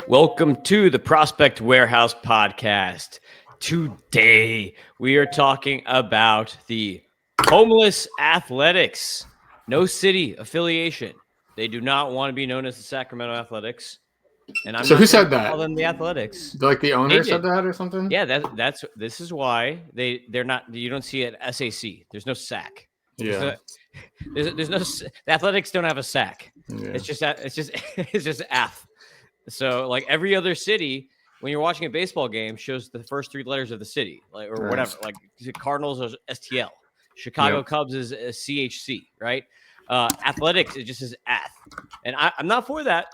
Welcome to the Prospect Warehouse podcast. Today, we are talking about the homeless athletics. No city affiliation. They do not want to be known as the Sacramento Athletics. And I'm So not who going said to call that? them the Athletics. Like the They owner did. said that or something? Yeah, this is why they're not. You don't see it at SAC. There's no SAC. Yeah. There's no. The Athletics don't have a SAC. Yeah. It's just ATH. So like every other city, when you're watching a baseball game, shows the first three letters of the city, like or whatever. Like the Cardinals are STL, Chicago Cubs is a CHC, right? Athletics, it just says ATH, and I'm not for that.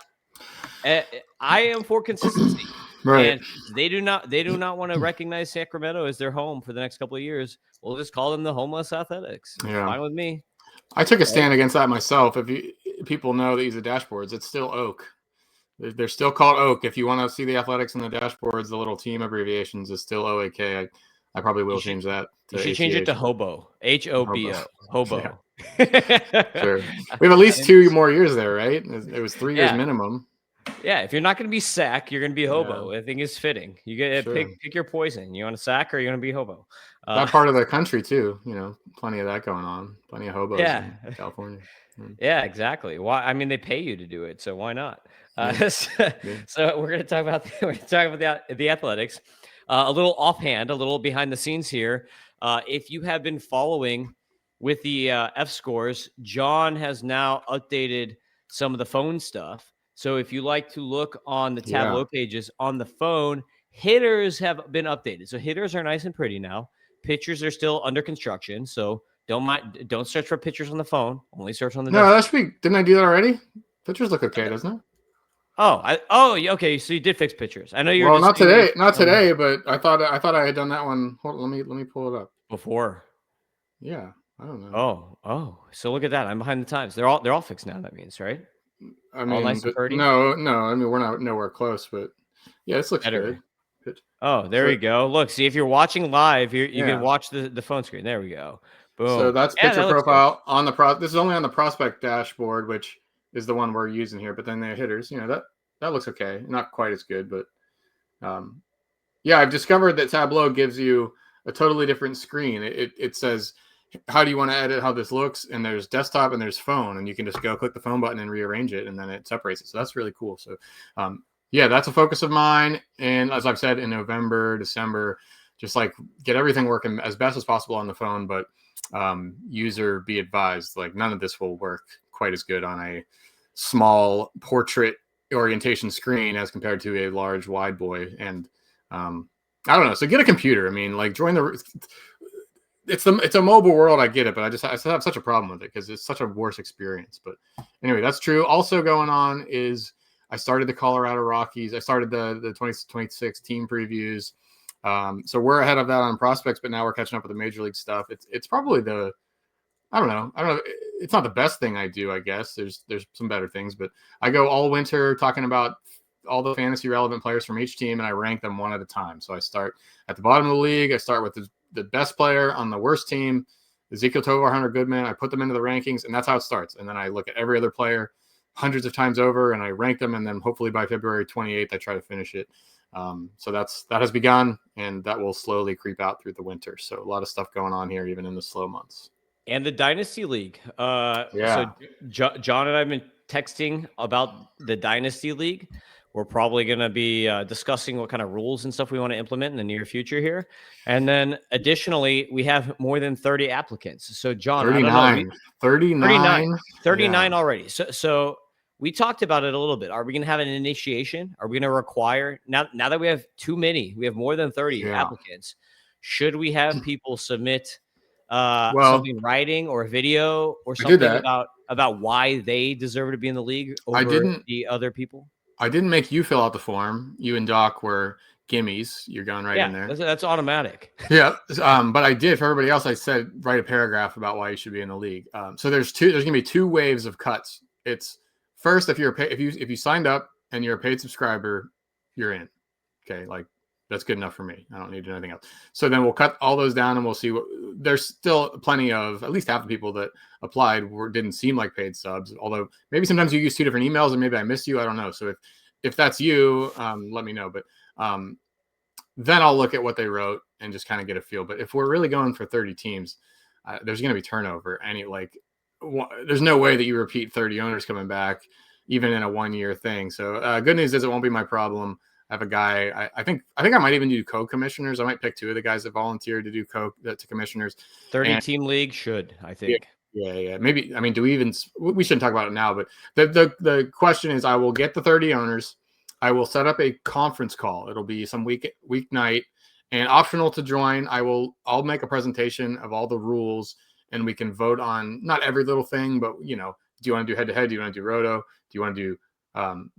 I am for consistency. Right. And they do not want to recognize Sacramento as their home for the next couple of years. We'll just call them the homeless athletics. Yeah. Fine with me. I took a stand against that myself. If people know that use the dashboards, it's still Oak. They're still called Oak. If you want to see the athletics in the dashboards, the little team abbreviations is still OAK. I probably will change that. You should change it to Hobo. HOBO. Hobo. Yeah. Sure. We have at least 2 more years there, right? It was 3 years minimum. Yeah, if you're not going to be Sac, you're going to be Hobo. I think it's fitting. You get pick your poison. You want to Sac or you're going to be Hobo. That part of the country too. Plenty of that going on. Plenty of hobos in California. Yeah, exactly. Why? I mean, they pay you to do it, so why not? So we're going to talk about the athletics. A little offhand, a little behind the scenes here. If you have been following with the F scores, Jon has now updated some of the phone stuff. So if you like to look on the Tableau pages on the phone, hitters have been updated. So hitters are nice and pretty now. Pitchers are still under construction. So don't search for pitchers on the phone. Only search on the No, that should be. Didn't I do that already? Pitchers look okay, doesn't it? Okay. So you did fix pitchers. I know you're. Well, not today, but I thought I had done that one. Hold on, let me pull it up. Before. Yeah, I don't know. Oh. So look at that. I'm behind the times. They're all fixed now. That means, right? I mean, nice no. I mean, we're not nowhere close, but yeah, this looks good. Oh, there we go. Look, see if you're watching live, you can watch the phone screen. There we go. Boom. So that's pitcher profile on the This is only on the prospect dashboard, which is the one we're using here. But then the hitters, that looks okay. Not quite as good, but I've discovered that Tableau gives you a totally different screen. It says, how do you want to edit how this looks? And there's desktop and there's phone, and you can just go click the phone button and rearrange it, and then it separates it. So that's really cool. So that's a focus of mine. And as I've said, in November, December, just like get everything working as best as possible on the phone, but user be advised, like none of this will work quite as good on a small portrait orientation screen as compared to a large wide boy. And I don't know. So get a computer. I mean, like join it's a mobile world. I get it, but I have such a problem with it because it's such a worse experience. But anyway, that's true. Also going on is I started the Colorado Rockies. I started the 2026 team previews. So we're ahead of that on prospects, but now we're catching up with the major league stuff. It's probably I don't know. It's not the best thing I do, I guess. There's some better things, but I go all winter talking about all the fantasy relevant players from each team, and I rank them one at a time. So I start at the bottom of the league. I start with the best player on the worst team, Ezekiel Tovar, Hunter Goodman. I put them into the rankings, and that's how it starts. And then I look at every other player hundreds of times over, and I rank them, and then hopefully by February 28th, I try to finish it. So that has begun, and that will slowly creep out through the winter. So a lot of stuff going on here, even in the slow months. And the Dynasty League. So Jon and I have been texting about the Dynasty League. We're probably going to be discussing what kind of rules and stuff we want to implement in the near future here. And then additionally, we have more than 30 applicants. So Jon, 39 already. So we talked about it a little bit. Are we going to have an initiation? Are we going to require now that we have too many, we have more than 30 applicants. Should we have people submit something in writing or a video or something about why they deserve to be in the league over the other people? I didn't make you fill out the form. You and Doc were gimmies. You're going right in there. That's automatic. Yeah. But I did for everybody else. I said, write a paragraph about why you should be in the league. So there's going to be 2 waves of cuts. It's first, if you signed up and you're a paid subscriber, you're in. Okay. Like that's good enough for me. I don't need to do anything else. So then we'll cut all those down and we'll see there's still plenty of, at least half the people that applied didn't seem like paid subs. Although maybe sometimes you use 2 different emails and maybe I missed you. I don't know. So if that's you, let me know. But then I'll look at what they wrote and just kind of get a feel. But if we're really going for 30 teams, there's going to be turnover. There's no way that you repeat 30 owners coming back, even in a 1-year thing. So good news is it won't be my problem. I have a guy. I think I might even do co-commissioners. I might pick 2 of the guys that volunteered to do to commissioners. 30-team league should, I think. Yeah. Maybe. I mean, we shouldn't talk about it now, but the question is, I will get the 30 owners. I will set up a conference call. It'll be some weeknight, and optional to join. I'll make a presentation of all the rules, and we can vote on not every little thing, but do you want to do head to head? Do you want to do roto? Do you want to do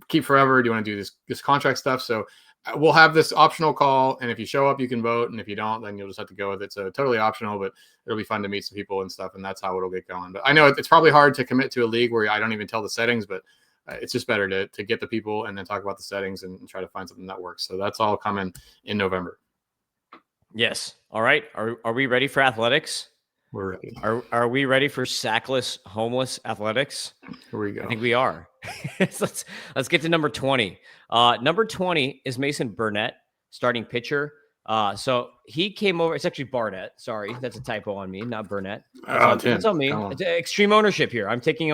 keep forever? Do you want to do this contract stuff? So we'll have this optional call, and if you show up, you can vote, and if you don't, then you'll just have to go with it. So totally optional, but it'll be fun to meet some people and stuff, and that's how it'll get going. But I know it's probably hard to commit to a league where I don't even tell the settings, but it's just better to get the people and then talk about the settings and try to find something that works. So that's all coming in November. Yes. All right. Are we ready for athletics? We're ready. Are we ready for sackless, homeless athletics? Here we go. I think we are. let's get to number 20. Number 20 is Mason Barnett, starting pitcher. So he came over. It's actually Barnett. Sorry, that's a typo on me, not Burnett. That's on me. It's extreme ownership here. I'm taking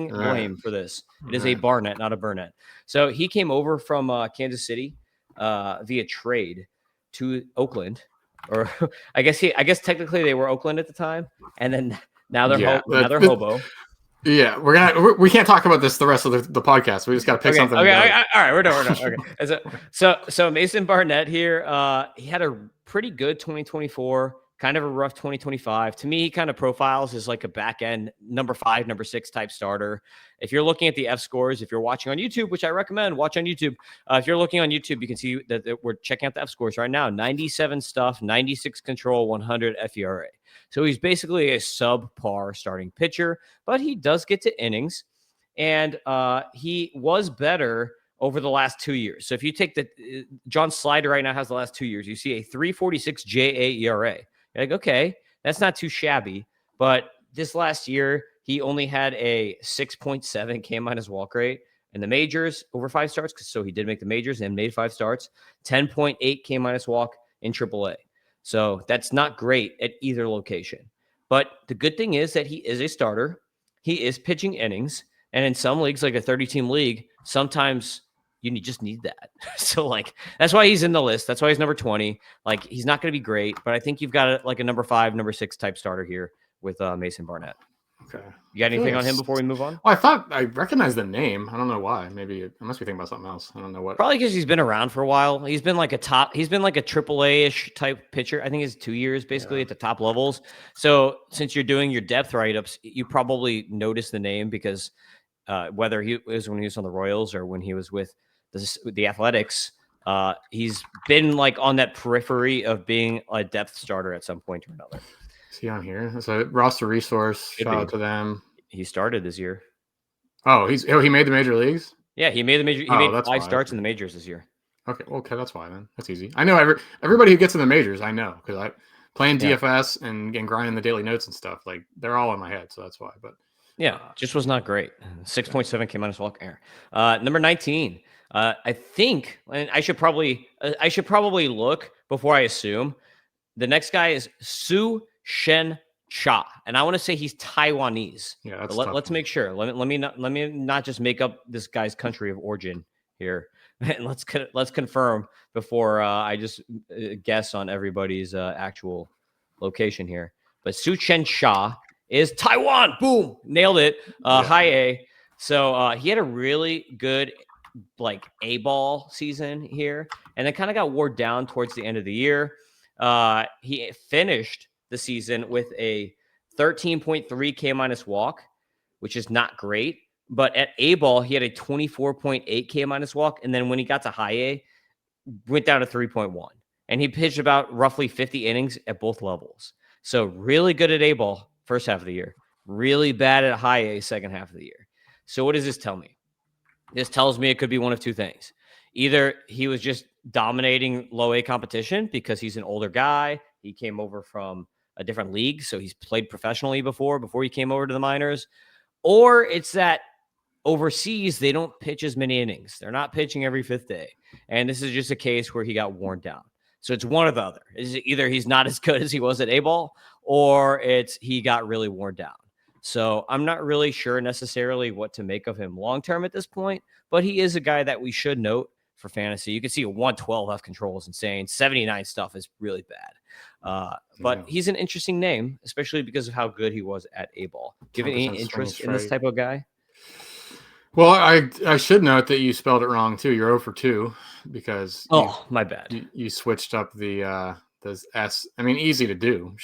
blame for this. It is a Barnett, not a Burnett. So he came over from Kansas City via trade to Oakland, or I guess technically they were Oakland at the time, and then now they're Hobo. Yeah, we can't talk about this the rest of the podcast. We just got to pick something. Okay, all right, we're done. Okay, so Mason Barnett here, he had a pretty good 2024, kind of a rough 2025. To me, he kind of profiles as like a back end number 5, number 6 type starter. If you're looking at the F scores, if you're watching on YouTube, which I recommend, watch on YouTube. If you're looking on YouTube, you can see that we're checking out the F scores right now. 97 stuff, 96 control, 100 FERA. So he's basically a subpar starting pitcher, but he does get to innings, and he was better over the last 2 years. So if you take John Slider right now has the last 2 years, you see a 3.46 JA ERA. You're like, okay, that's not too shabby, but this last year he only had a 6.7 K- walk rate in the majors over 5 starts. So he did make the majors and made 5 starts, 10.8 K- walk in AAA. So that's not great at either location. But the good thing is that he is a starter. He is pitching innings. And in some leagues, like a 30-team league, sometimes you just need that. So, like, that's why he's in the list. That's why he's number 20. Like, he's not going to be great, but I think you've got a number 5, number 6 type starter here with Mason Barnett. Okay. You got anything on him before we move on? Well, I thought I recognized the name. I don't know why. Maybe I must be thinking about something else. I don't know what. Probably because he's been around for a while. He's been like a AAA-ish type pitcher. I think it's 2 years basically at the top levels. So since you're doing your depth write-ups, you probably noticed the name because whether he was when he was on the Royals or when he was with the Athletics, he's been like on that periphery of being a depth starter at some point or another. Is he on here? It's a roster resource. Shout out to them. He started this year. Oh, he made the major leagues? Yeah, he made the major. He made 5 starts in the majors this year. Okay, that's why then. That's easy. I know everybody who gets in the majors. I know because I playing DFS and grinding the daily notes and stuff. Like they're all in my head, so that's why. But yeah, just was not great. 6.7 K- walk air. Number 19. I think, and I should probably look before I assume. The next guy is Tzu-Chen Sha, and I want to say he's Taiwanese. Yeah, that's let's make sure. Let me not just make up this guy's country of origin here. And let's confirm before I just guess on everybody's actual location here. But Tzu-Chen Sha is Taiwan. Boom, nailed it. High A. So he had a really good like A-ball season here, and it kind of got wore down towards the end of the year. He finished the season with a 13.3 K- walk, which is not great. But at A-ball, he had a 24.8 K- walk. And then when he got to high A, went down to 3.1. And he pitched about roughly 50 innings at both levels. So really good at A-ball first half of the year. Really bad at high A second half of the year. So what does this tell me? This tells me it could be one of two things. Either he was just dominating low A competition because he's an older guy. He came over from a different league, so he's played professionally before he came over to the minors. Or it's that overseas, they don't pitch as many innings. They're not pitching every 5th day. And this is just a case where he got worn down. So it's one or the other. Is either he's not as good as he was at A-ball, or it's he got really worn down. So I'm not really sure necessarily what to make of him long-term at this point, but he is a guy that we should note for fantasy. You can see a 112 F control is insane. 79 stuff is really bad. But he's an interesting name, especially because of how good he was at A-ball. Do you have any interest in this type of guy? Well, I should note that you spelled it wrong too. You're 0 for 2 because my bad. You switched up the S. I mean, easy to do.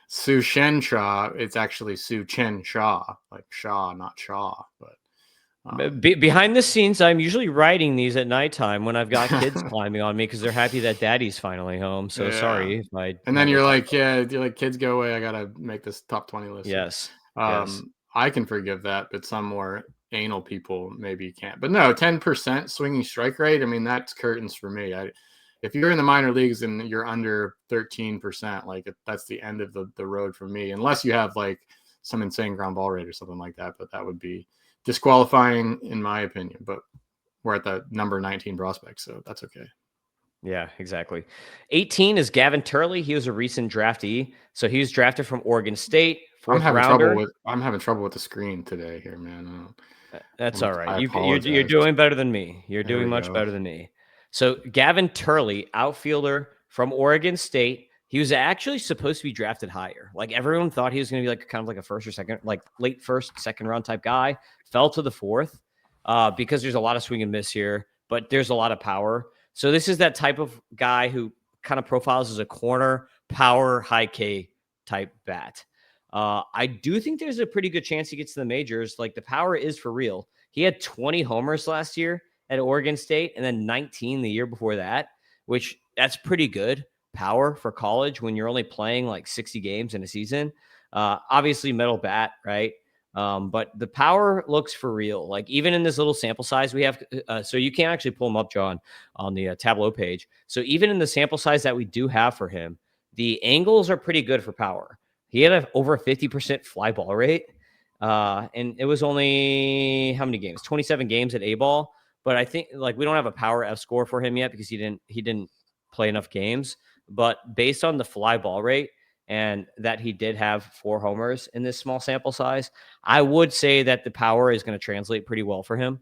Tzu-Chen Sha. It's actually Tzu-Chen Sha, like Shaw, not Shaw. But behind the scenes, I'm usually writing these at nighttime when I've got kids climbing on me because they're happy that daddy's finally home. So sorry if I. And then you're like, kids go away. I gotta make this top 20 list. Yes. I can forgive that, but some more anal people maybe can't. But no, 10% swinging strike rate. I mean, that's curtains for me. If you're in the minor leagues and you're under 13%, like that's the end of the road for me, unless you have like some insane ground ball rate or something like that. But that would be disqualifying in my opinion. But we're at the number 19 prospect, so that's okay. Yeah, exactly. 18 is Gavin Turley. He was a recent draftee. So he was drafted from Oregon State. I'm having trouble with the screen today here, man. That's all right. You're doing better than me. You're doing much better than me. So Gavin Turley, outfielder from Oregon State. He was actually supposed to be drafted higher. Like everyone thought he was going to be like kind of like a first or second, like late first, second round type guy. Fell to the 4th because there's a lot of swing and miss here, but there's a lot of power. So this is that type of guy who kind of profiles as a corner power high K type bat. I do think there's a pretty good chance he gets to the majors. Like the power is for real. He had 20 homers last year at Oregon State and then 19 the year before that, which that's pretty good power for college when you're only playing like 60 games in a season. Obviously metal bat, right? But the power looks for real. Like even in this little sample size we have, so you can't actually pull him up, John, on the Tableau page. So even in the sample size that we do have for him, the angles are pretty good for power. He had over a 50% fly ball rate. And it was only how many games? 27 games at A-ball. But I think like we don't have a power F score for him yet because he didn't play enough games. But based on the fly ball rate and that he did have 4 homers in this small sample size, I would say that the power is going to translate pretty well for him.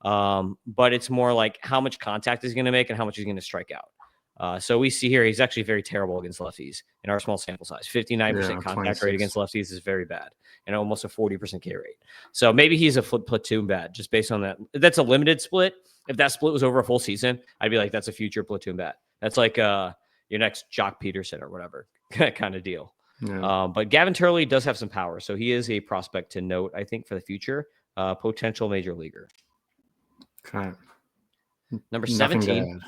But it's more like how much contact he's going to make and how much he's going to strike out. So we see here he's actually very terrible against lefties in our small sample size. 59% contact rate against lefties is very bad, and almost a 40% K rate. So maybe he's a platoon bat just based on that. That's a limited split. If that split was over a full season, I'd be like, that's a future platoon bat. That's like your next Jock Peterson or whatever kind of deal. Yeah. But Gavin Turley does have some power, so he is a prospect to note, I think, for the future, potential major leaguer. Okay. Number 17.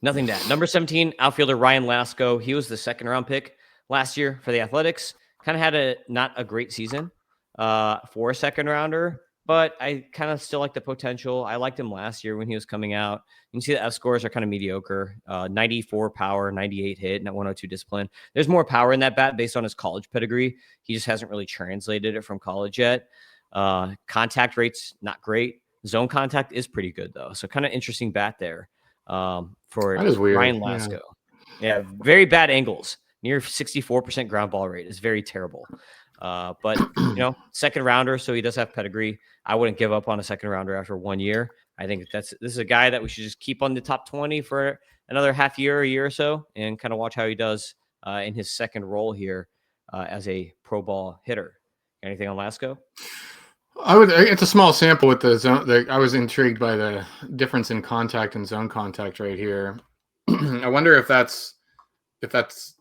Nothing to add. Number 17, outfielder Ryan Lasko. He was the 2nd round pick last year for the Athletics. Kind of had not a great season for a 2nd rounder, but I kind of still like the potential. I liked him last year when he was coming out. You can see the F scores are kind of mediocre. 94 power, 98 hit, and 102 discipline. There's more power in that bat based on his college pedigree. He just hasn't really translated it from college yet. Contact rate's not great. Zone contact is pretty good, though. So kind of interesting bat there. For Ryan Lasko. Yeah, very bad angles. Near 64% ground ball rate is very terrible. But 2nd rounder, so he does have pedigree. I wouldn't give up on a 2nd rounder after 1 year. I think this is a guy that we should just keep on the top 20 for another half year, a year or so, and kind of watch how he does in his 2nd role here as a pro ball hitter. Anything on Lasko? It's a small sample with the zone. I was intrigued by the difference in contact and zone contact right here. I wonder if that's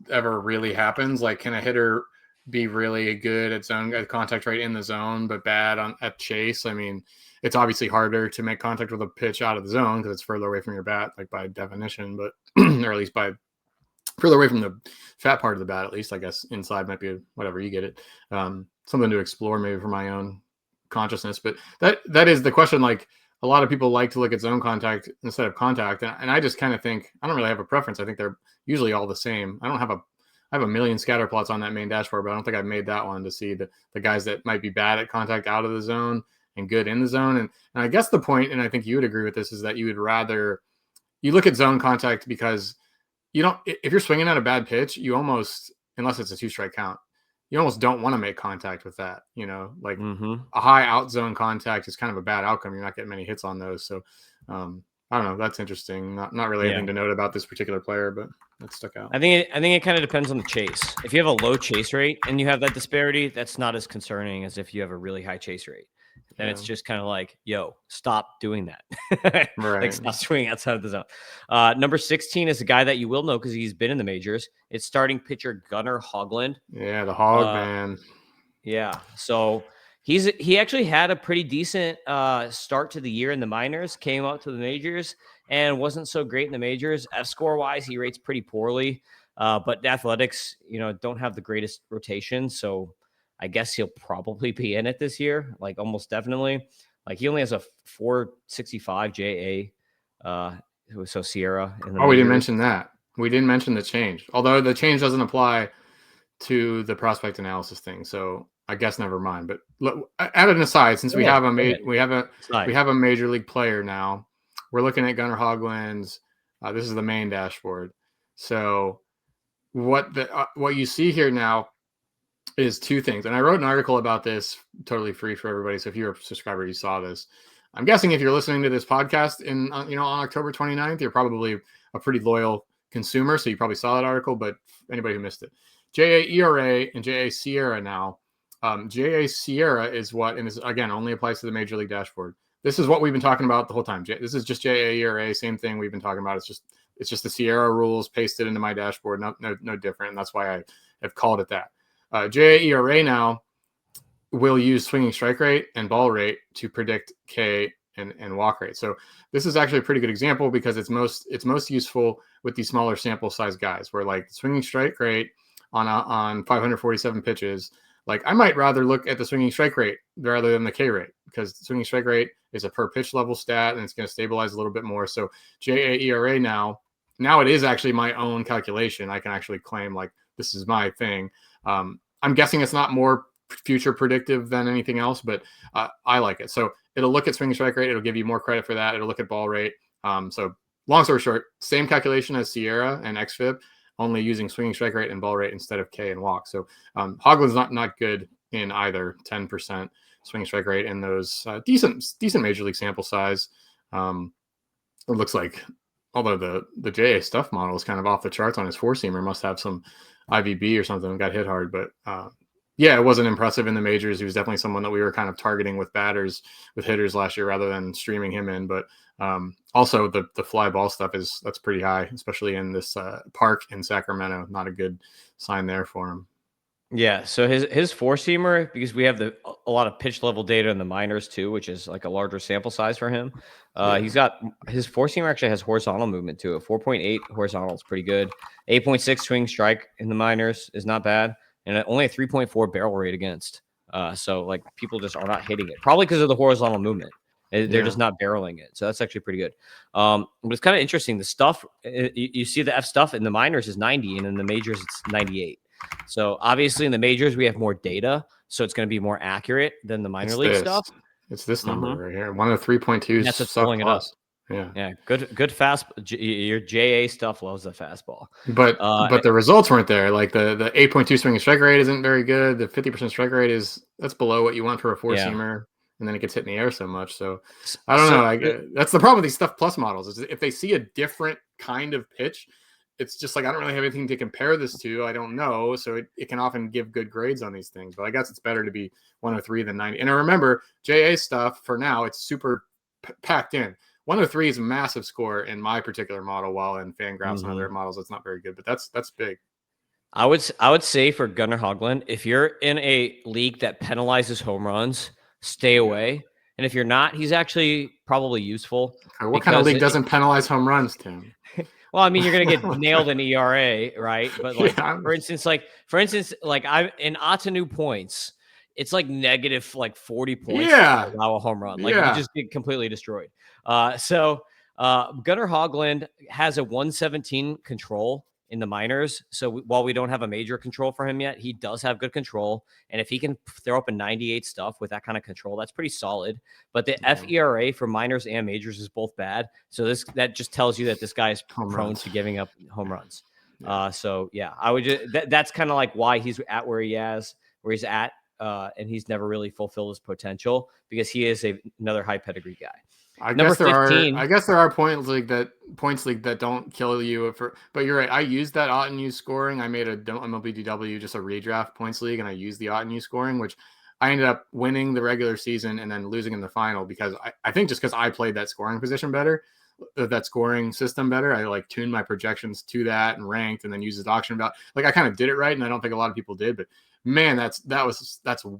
ever really happens. Like, can a hitter be really good at contact right in the zone, but bad at chase? I mean, it's obviously harder to make contact with a pitch out of the zone because it's further away from your bat, like by definition, but or at least by further away from the fat part of the bat. At least, I guess inside might be whatever, you get it. Something to explore maybe for my own consciousness, but that is the question. Like, a lot of people like to look at zone contact instead of contact, and I just kind of think I don't really have a preference. I think they're usually all the same. I have a million scatter plots on that main dashboard, but I don't think I've made that one to see the guys that might be bad at contact out of the zone and good in the zone. And I guess the point, and I think you would agree with this, is that you would rather you look at zone contact because you don't, if you're swinging at a bad pitch, you almost, unless it's a 2-strike count, you almost don't want to make contact with that. Like a high out zone contact is kind of a bad outcome. You're not getting many hits on those. So I don't know. That's interesting. Not really anything to note about this particular player, but that stuck out. I think it kind of depends on the chase. If you have a low chase rate and you have that disparity, that's not as concerning as if you have a really high chase rate. Then it's just kind of like, yo, stop doing that. Right. Like, stop swinging outside of the zone. Number 16 is a guy that you will know because he's been in the majors. It's starting pitcher Gunnar Hoglund. Yeah, the Hog man. Yeah. So he actually had a pretty decent start to the year in the minors, came up to the majors and wasn't so great in the majors. F-score wise, he rates pretty poorly. But the Athletics, don't have the greatest rotation. So I guess he'll probably be in it this year, like almost definitely. Like he only has a 465 JA. So Sierra. We didn't mention that. We didn't mention the change, although the change doesn't apply to the prospect analysis thing. So I guess never mind. But look, add an aside, since we have a major league player now, we're looking at Gunnar Hoglund's. This is the main dashboard. So what you see here now is two things. And I wrote an article about this totally free for everybody. So if you're a subscriber, you saw this. I'm guessing if you're listening to this podcast on October 29th, you're probably a pretty loyal consumer. So you probably saw that article, but anybody who missed it, JA ERA and JA Sierra now. JA Sierra is what, and this again only applies to the major league dashboard. This is what we've been talking about the whole time. This is just JA ERA, same thing we've been talking about. It's just the Sierra rules pasted into my dashboard. No different. And that's why I have called it that. JA ERA now will use swinging strike rate and ball rate to predict K and walk rate. So this is actually a pretty good example because it's most useful with these smaller sample size guys, where like swinging strike rate on 547 pitches. Like I might rather look at the swinging strike rate rather than the K rate, because the swinging strike rate is a per pitch level stat and it's going to stabilize a little bit more. So JA ERA now it is actually my own calculation. I can actually claim like this is my thing. I'm guessing it's not more future predictive than anything else, but I like it. So it'll look at swinging strike rate. It'll give you more credit for that. It'll look at ball rate. So long story short, same calculation as Sierra and XFIP, only using swinging strike rate and ball rate instead of K and walk. So Hoglund's not good in either 10% swinging strike rate in those decent major league sample size. It looks like, although the JA stuff model is kind of off the charts on his four-seamer, must have some IVB or something, got hit hard. But it wasn't impressive in the majors. He was definitely someone that we were kind of targeting with hitters last year rather than streaming him in. But also the fly ball stuff that's pretty high, especially in this park in Sacramento. Not a good sign there for him. Yeah, so his four-seamer, because we have a lot of pitch level data in the minors too, which is like a larger sample size for him. He's got his four-seamer actually has horizontal movement too. A 4.8 horizontal is pretty good. 8.6 swing strike in the minors is not bad, and only a 3.4 barrel rate against. So like people just are not hitting it, probably because of the horizontal movement. They're just not barreling it. So that's actually pretty good. But it's kind of interesting. The stuff you see the F stuff in the minors is 90, and in the majors it's 98. So obviously in the majors we have more data, so it's going to be more accurate than the minor league stuff. It's this number right here, 103.2. That's what's pulling it up. Yeah, good fast. Your JA stuff loves the fastball, but the results weren't there. Like the 8.2 swinging strike rate isn't very good. The 50% strike rate that's below what you want for a four-seamer, and then it gets hit in the air so much. So I don't know. That's the problem with these Stuff Plus models, is if they see a different kind of pitch, it's just like, I don't really have anything to compare this to. I don't know. So it can often give good grades on these things, but I guess it's better to be 103 than 90. And I remember JA stuff for now, it's super packed in. 103 is a massive score in my particular model, while in Fangraphs and other models, it's not very good, but that's big. I would say for Gunnar Hoglund, if you're in a league that penalizes home runs, stay away. And if you're not, he's actually probably usule. What kind of league doesn't penalize home runs, Tim? Well, I mean, you're going to get nailed in ERA, right? But like, for instance, I'm in Otanu points, it's like negative like 40 points to allow a home run. Like you just get completely destroyed. So Gunnar Hoglund has a 117 control in the minors. So while we don't have a major control for him yet, he does have good control. And if he can throw up a 98 stuff with that kind of control, that's pretty solid. But the FERA for minors and majors is both bad. So that just tells you that this guy is prone to giving up home runs. So yeah, I would just that's kind of like why he's at where he's at. And he's never really fulfilled his potential because he is another high pedigree guy. I guess there are points league that don't kill you but you're right. I used that Ottoneu scoring. I made a MLB DW, just a redraft points league, and I used the Ottoneu scoring, which I ended up winning the regular season and then losing in the final because I think just because I played that scoring position better, that scoring system better. I like tuned my projections to that and ranked and then used the auction about like I kind of did it right, and I don't think a lot of people did, but man, that's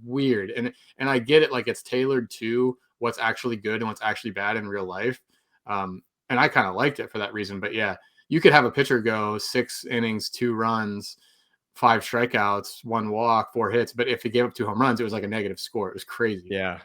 weird. And I get it, like it's tailored to what's actually good and what's actually bad in real life. And I kind of liked it for that reason. But yeah, you could have a pitcher go 6 innings, 2 runs, 5 strikeouts, 1 walk, 4 hits. But if he gave up 2 home runs, it was like a negative score. It was crazy. Yeah.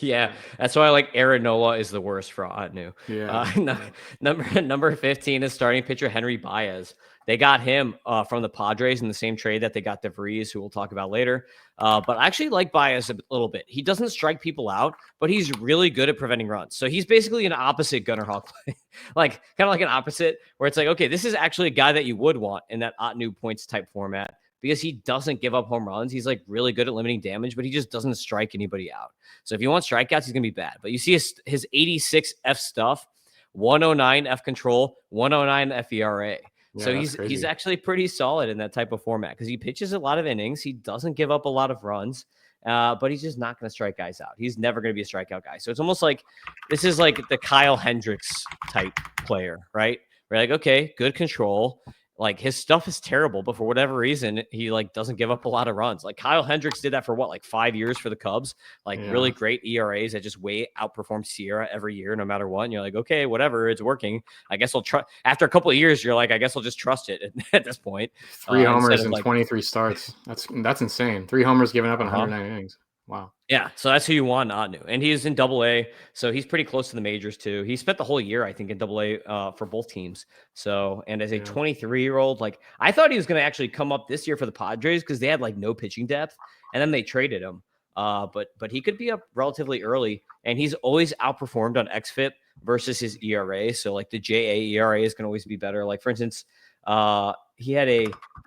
Yeah. That's why like Aaron Nola is the worst for Ottoneu. Yeah. Number 15 is starting pitcher Henry Baez. They got him from the Padres in the same trade that they got Vries, who we'll talk about later. But I actually like Baez a little bit. He doesn't strike people out, but he's really good at preventing runs. So he's basically an opposite Gunnar Hoglund, like kind of like an opposite where it's like, okay, this is actually a guy that you would want in that Ottoneu points type format because he doesn't give up home runs. He's like really good at limiting damage, but he just doesn't strike anybody out. So if you want strikeouts, he's going to be bad. But you see his 86 F stuff, 109 F control, 109 FERA. Yeah, so he's actually pretty solid in that type of format because he pitches a lot of innings. He doesn't give up a lot of runs, but he's just not going to strike guys out. He's never going to be a strikeout guy. So it's almost like this is like the Kyle Hendricks type player, right? We're like, okay, good control. Like his stuff is terrible, but for whatever reason, he like doesn't give up a lot of runs. Like Kyle Hendricks did that for what, like 5 years for the Cubs, like really great ERAs that just way outperform Sierra every year, no matter what. And you're like, okay, whatever, it's working. I guess I'll try. After a couple of years, you're like, I guess I'll just trust it at this point. 3 homers in 23 starts. That's insane. 3 homers given up in 109 innings. Wow. Yeah, so that's who you want, Ottoneu. And he's in Double-A, so he's pretty close to the majors too. He spent the whole year, I think, in Double-A for both teams. So, and as a 23-year-old, like I thought he was going to actually come up this year for the Padres because they had like no pitching depth, and then they traded him. But he could be up relatively early, and he's always outperformed on xFIP versus his ERA. So like the JA ERA is going to always be better. Like for instance, he had a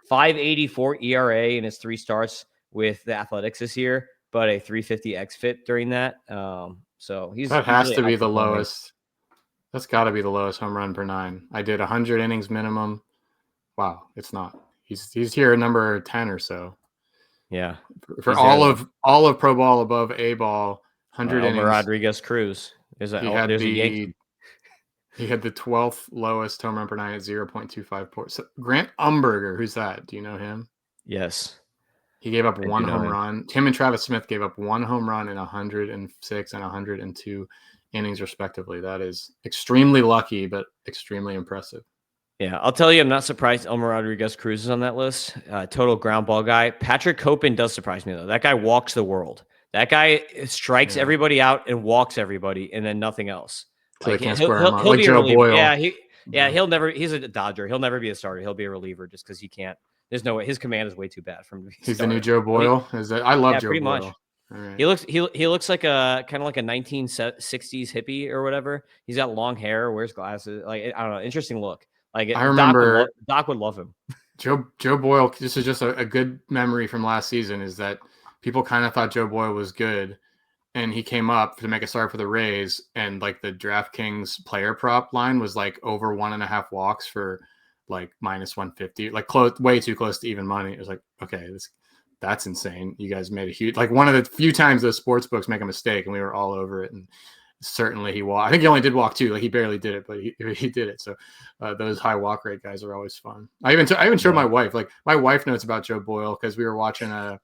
5.84 ERA in his 3 starts with the Athletics this year, but a 350 xFIP during that. So that has to be the lowest. That's got to be the lowest home run per 9. I did 100 innings minimum. Wow, it's not. He's here at number 10 or so. Yeah, for all of pro ball above A ball, 100 innings. Rodriguez Cruz is that? He had the 12th lowest home run per 9 at 0.25. So Grant Umberger, who's that? Do you know him? Yes. He gave up 1 home run. Tim and Travis Smith gave up 1 home run in 106 and 102 innings, respectively. That is extremely lucky, but extremely impressive. Yeah, I'll tell you, I'm not surprised Elmer Rodriguez Cruz is on that list. Total ground ball guy. Patrick Copen does surprise me, though. That guy walks the world. That guy strikes everybody out and walks everybody, and then nothing else. So like, he'll be Joe a reliever. Boyle. He'll never. He's a Dodger. He'll never be a starter. He'll be a reliever just because he can't. There's no way. His command is way too bad from. He's the new Joe Boyle. I love Joe Boyle. Much. Right. He looks like a kind of like a 1960s hippie or whatever. He's got long hair, wears glasses. Like I don't know, interesting look. Like I remember Doc would love him. Joe Boyle. This is just a good memory from last season. Is that people kind of thought Joe Boyle was good, and he came up to make a start for the Rays, and like the DraftKings player prop line was like over 1.5 walks for like minus 150, like way too close to even money. It was like, okay, that's insane. You guys made a huge, like one of the few times those sports books make a mistake, and we were all over it. And certainly he walked. I think he only did walk 2, like he barely did it, but he did it. So those high walk rate guys are always fun. I even showed my wife, like my wife knows about Joe Boyle because we were watching a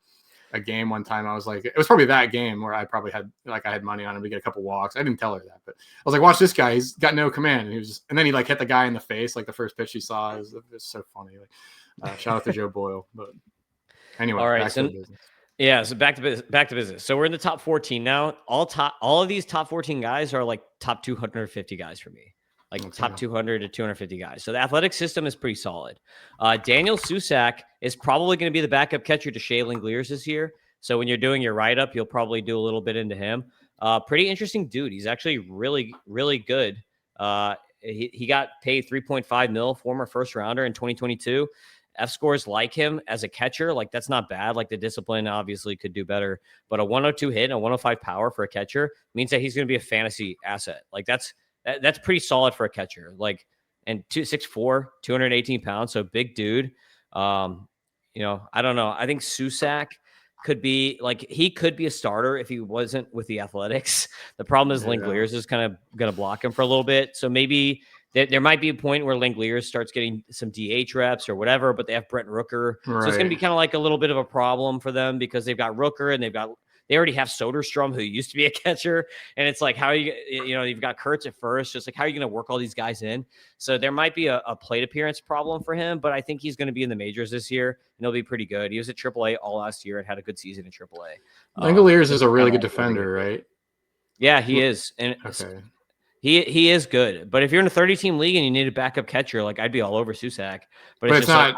game one time. I was like, it was probably that game where I probably had I had money on him to get a couple walks. I didn't tell her that, but I was like, watch this guy. He's got no command. And then he like hit the guy in the face. Like the first pitch he saw is so funny. Like shout out to Joe Boyle. But anyway, all right. So back to business. So we're in the top 14 now. All of these top 14 guys are like top 250 guys for me. like top 200 to 250 guys. So the athletic system is pretty solid. Daniel Susac is probably going to be the backup catcher to Shea Langeliers this year. So when you're doing your write-up, you'll probably do a little bit into him. Pretty interesting dude. He's actually really, really good. He got paid 3.5 mil, former first rounder in 2022. F scores like him as a catcher. Like, that's not bad. Like, the discipline obviously could do better, but a 102 hit and a 105 power for a catcher means that he's going to be a fantasy asset. Like, that's pretty solid for a catcher. Like, and 6'4", 218 pounds. So big dude. I don't know. I think Susac could be like, he could be a starter if he wasn't with the Athletics. The problem is Langeliers is kind of going to block him for a little bit. So maybe there might be a point where Langeliers starts getting some DH reps or whatever, but they have Brent Rooker. Right. So it's going to be kind of like a little bit of a problem for them because they've got Rooker and they already have Soderstrom, who used to be a catcher. And it's like, how are you've got Kurtz at first, just like, how are you going to work all these guys in? So there might be a plate appearance problem for him, but I think he's going to be in the majors this year and he'll be pretty good. He was at AAA all last year and had a good season in AAA. Langeliers is a really good defender, right? Yeah, he is. And okay. He is good. But if you're in a 30-team league and you need a backup catcher, like, I'd be all over Susac. But it's just not,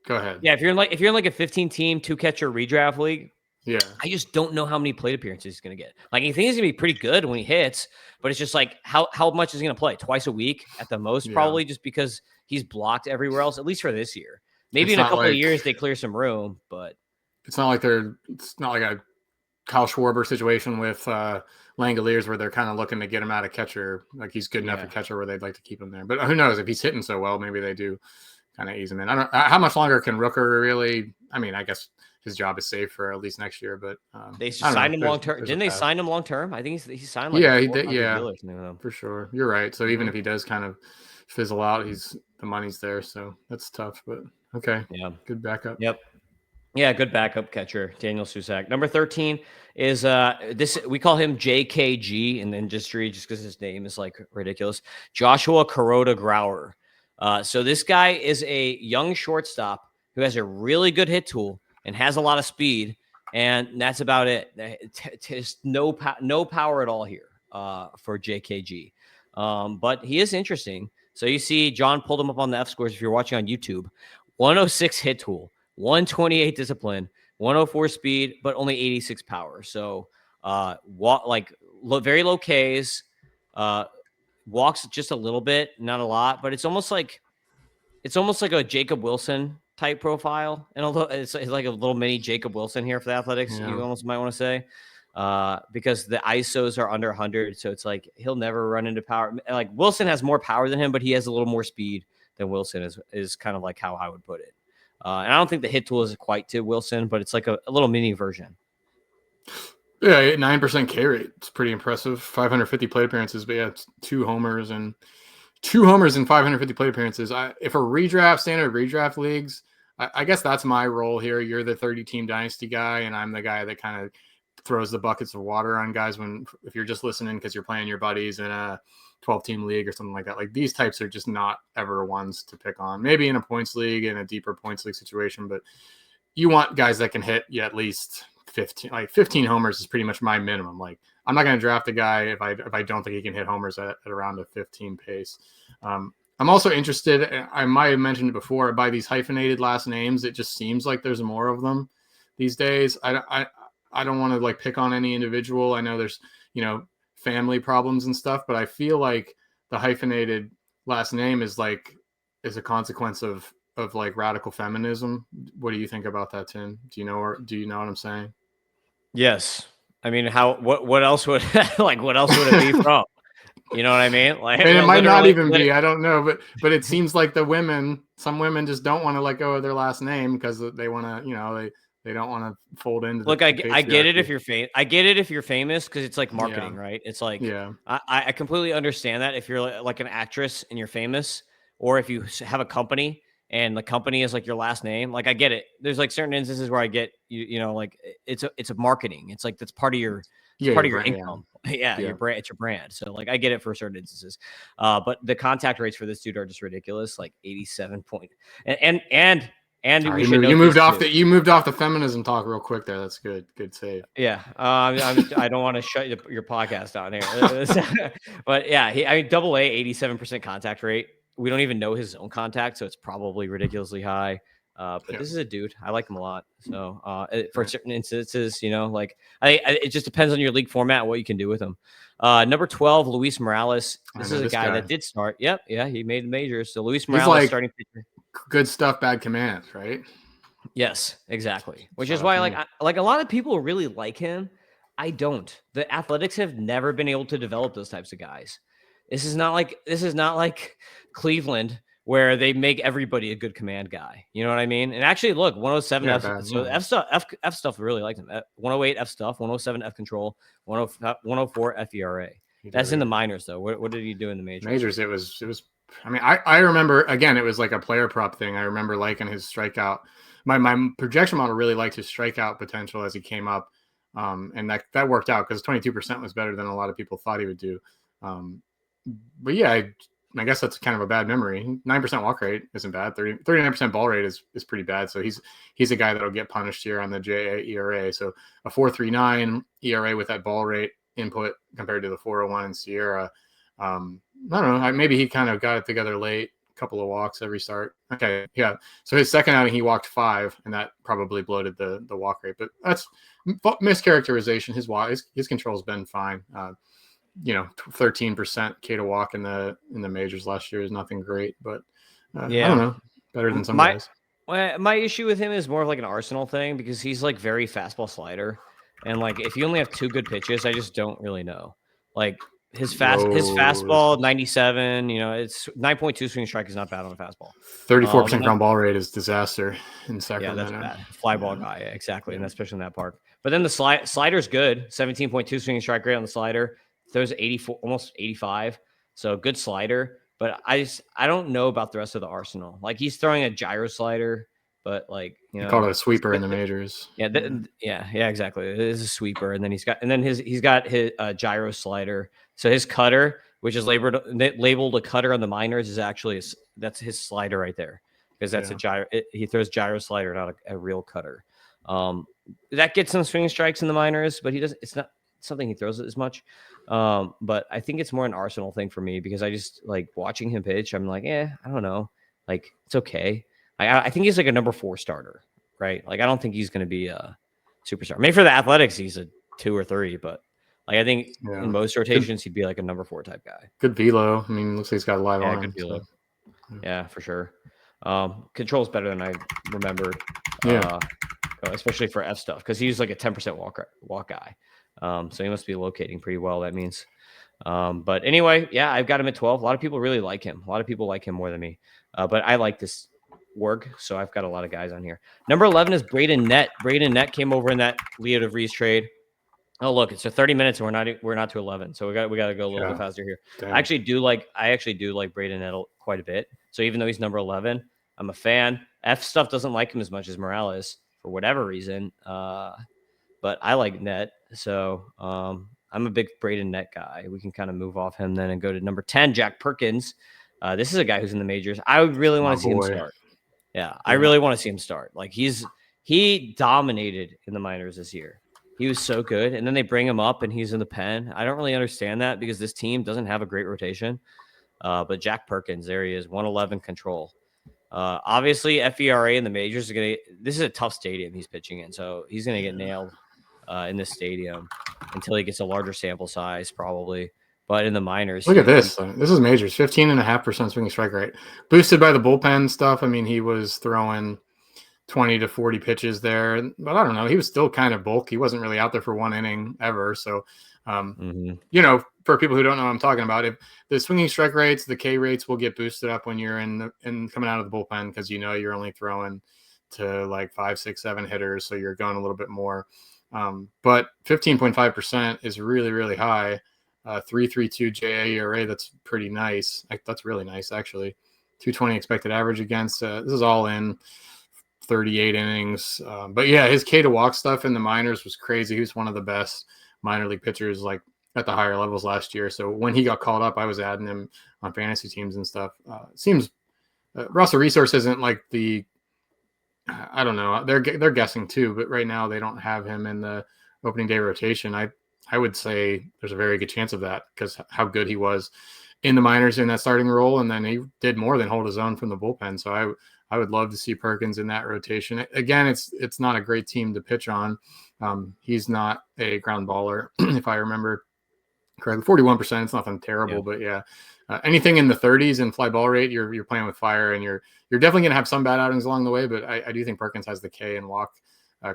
go ahead. Yeah, if you're in like a 15-team 2-catcher redraft league, yeah, I just don't know how many plate appearances he's going to get. Like, I think he's going to be pretty good when he hits, but it's just like, how much is he going to play? Twice a week at the most, probably, just because he's blocked everywhere else, at least for this year. Maybe in a couple of years they clear some room, but it's not like a Kyle Schwarber situation with Langeliers where they're kind of looking to get him out of catcher. Like, he's good enough at catcher where they'd like to keep him there. But who knows, if he's hitting so well, maybe they do kind of ease him in. I don't know how much longer can Rooker really. I mean, I guess his job is safe for at least next year. But they signed him long term. Didn't they sign him long term? I think he signed like he did. Yeah, for sure. You're right. So even if he does kind of fizzle out, the money's there. So that's tough. But okay, good backup. Yep. Yeah, good backup catcher, Daniel Susac. Number 13 is this. We call him JKG in the industry just because his name is like ridiculous. Joshua Kuroda-Grauer. So this guy is a young shortstop who has a really good hit tool and has a lot of speed, and that's about it. Just no power at all here for JKG. But he is interesting. So you see, John pulled him up on the F scores if you're watching on YouTube. 106 hit tool. 128 discipline, 104 speed, but only 86 power. So, very low Ks, walks just a little bit, not a lot, but it's almost like a Jacob Wilson type profile, and it's like a little mini Jacob Wilson here for the Athletics. You almost might want to say, because the ISOs are under 100, so it's like he'll never run into power. Like, Wilson has more power than him, but he has a little more speed than Wilson is kind of like how I would put it. And I don't think the hit tool is quite to Wilson, but it's like a little mini version. Yeah, 9% K rate. It's pretty impressive. 550 plate appearances, but yeah, it's 2 homers in 550 plate appearances. If a standard redraft leagues, I guess that's my role here. You're the 30-team dynasty guy, and I'm the guy that kind of throws the buckets of water on guys if you're just listening because you're playing your buddies in a 12-team league or something like that. Like, these types are just not ever ones to pick on. Maybe in a points league, in a deeper points league situation, but you want guys that can hit you at least 15. Like, 15 homers is pretty much my minimum. Like, I'm not going to draft a guy if I don't think he can hit homers at around a 15 pace. I'm also interested, I might have mentioned it before, by these hyphenated last names. It just seems like there's more of them these days. I don't want to like pick on any individual. I know there's, family problems and stuff, but I feel like the hyphenated last name is a consequence of like radical feminism. What do you think about that, Tim? Do you know what I'm saying? Yes. I mean, what else would what else would it be from? You know what I mean? Like, and it might not even be, I don't know, but it seems like some women just don't want to let go of their last name because they want to, they don't want to fold into. Look, I get it if you're famous. I get it if you're famous because it's like marketing, right? It's like, I completely understand that if you're like an actress and you're famous, or if you have a company and the company is like your last name. Like, I get it. There's like certain instances where I get like it's a marketing. It's like that's part of your income. Yeah, your brand. It's your brand. So like, I get it for certain instances. But the contact rates for this dude are just ridiculous. Like 87 point and And we you should note moved this off too. You moved off the feminism talk real quick there. That's good. Good save. Yeah, I don't want to shut your podcast down here, but yeah, I mean, Double A, 87% contact rate. We don't even know his zone contact, so it's probably ridiculously high. But this is a dude. I like him a lot. So for certain instances, like it just depends on your league format and what you can do with him. Number 12, Luis Morales. This is a guy that did start. Yep, yeah, he made the majors. So Luis Morales, like, starting pitcher. Good stuff, bad commands, right? Yes, exactly. Which is why, like a lot of people really like him. I don't. The Athletics have never been able to develop those types of guys. This is not like Cleveland where they make everybody a good command guy. You know what I mean? And actually, look, 107 F stuff really liked him. 108 F stuff, 107 F control, 104 F ERA. That's in the minors though. What did he do in the majors? Majors, it was. I mean, I remember, again, it was like a player prop thing. I remember liking his strikeout. My projection model really liked his strikeout potential as he came up. And that worked out because 22% was better than a lot of people thought he would do. But yeah, I guess that's kind of a bad memory. 9% walk rate isn't bad. 39% ball rate is pretty bad. So he's a guy that'll get punished here on the JA ERA. So a 4.39 ERA with that ball rate input compared to the 4.01 in Sierra. I don't know. Maybe he kind of got it together late. A couple of walks every start. Okay, yeah. So his second outing, he walked 5, and that probably bloated the walk rate. But that's mischaracterization. His control's been fine. 13% K to walk in the majors last year is nothing great, but I don't know, better than some guys. My issue with him is more of like an Arsenal thing because he's like very fastball slider, and like if you only have 2 good pitches, I just don't really know. Like his fastball 97, it's 9.2 swing strike is not bad on a fastball. 34% ground ball rate is disaster in Sacramento. Yeah, that's bad. Fly ball guy, exactly, and especially in that park. But then the slider's good, 17.2 swing strike rate on the slider. Throws 84, almost 85. So good slider. But I don't know about the rest of the arsenal. Like he's throwing a gyro slider, but like you called it a sweeper in the majors. Yeah, exactly. It is a sweeper, and then he's got his gyro slider. So his cutter, which is labeled a cutter on the minors, is actually that's his slider right there because that's a gyro. He throws gyro slider, not a real cutter. That gets some swing strikes in the minors, but he doesn't. It's not something he throws it as much. But I think it's more an Arsenal thing for me because I just like watching him pitch. I'm like, I don't know. Like it's okay. I think he's like a number 4 starter, right? Like I don't think he's going to be a superstar. Maybe for the Athletics, he's a 2 or 3, but like I think in most rotations he'd be like a number 4 type guy. Good velo. I mean, looks like he's got a live arm. Good velo. So. Yeah, for sure. Control's better than I remembered. Especially for F stuff because he's like a 10% walk guy. So he must be locating pretty well. That means. But anyway, I've got him at 12. A lot of people really like him. A lot of people like him more than me. But I like this work, so I've got a lot of guys on here. Number 11 is Braden Nett. Braden Nett came over in that Leo DeVries trade. Oh, look, it's 30 minutes and we're not to 11. So we got to go a little bit faster here. Damn. I actually do like Braden Nett quite a bit. So even though he's number 11, I'm a fan. F stuff doesn't like him as much as Morales for whatever reason. But I like Nett. So I'm a big Braden Nett guy. We can kind of move off him then and go to number 10, Jack Perkins. This is a guy who's in the majors. I would really want to see him start. Yeah, I really want to see him start. Like he dominated in the minors this year. He was so good. And then they bring him up and he's in the pen. I don't really understand that because this team doesn't have a great rotation. But Jack Perkins, there he is, 111 control. Obviously, FERA in the majors this is a tough stadium he's pitching in. So he's going to get nailed in this stadium until he gets a larger sample size, probably. But in the minors, look at this. This is majors, 15.5% swinging strike rate, boosted by the bullpen stuff. I mean, he was throwing 20 to 40 pitches there, but I don't know. He was still kind of bulky. He wasn't really out there for one inning ever. So, for people who don't know what I'm talking about, if the swinging strike rates, the K rates will get boosted up when you're in coming out of the bullpen because you're only throwing to like 5, 6, 7 hitters, so you're going a little bit more. But 15.5% is really, really high. 3.32 JA ERA, that's pretty nice. That's really nice, actually. 220 expected average against. This is all in 38 innings. But yeah, his K to walk stuff in the minors was crazy. He was one of the best minor league pitchers, like at the higher levels last year. So when he got called up, I was adding him on fantasy teams and stuff. Seems Russell Resource isn't like the I don't know. They're guessing too, but right now they don't have him in the opening day rotation. I would say there's a very good chance of that because how good he was in the minors in that starting role, and then he did more than hold his own from the bullpen. So I would love to see Perkins in that rotation. Again, it's not a great team to pitch on. He's not a ground baller, if I remember correctly. 41%. It's nothing terrible, but yeah. Anything in the 30s in fly ball rate, you're playing with fire, and you're definitely going to have some bad outings along the way. But I do think Perkins has the K and walk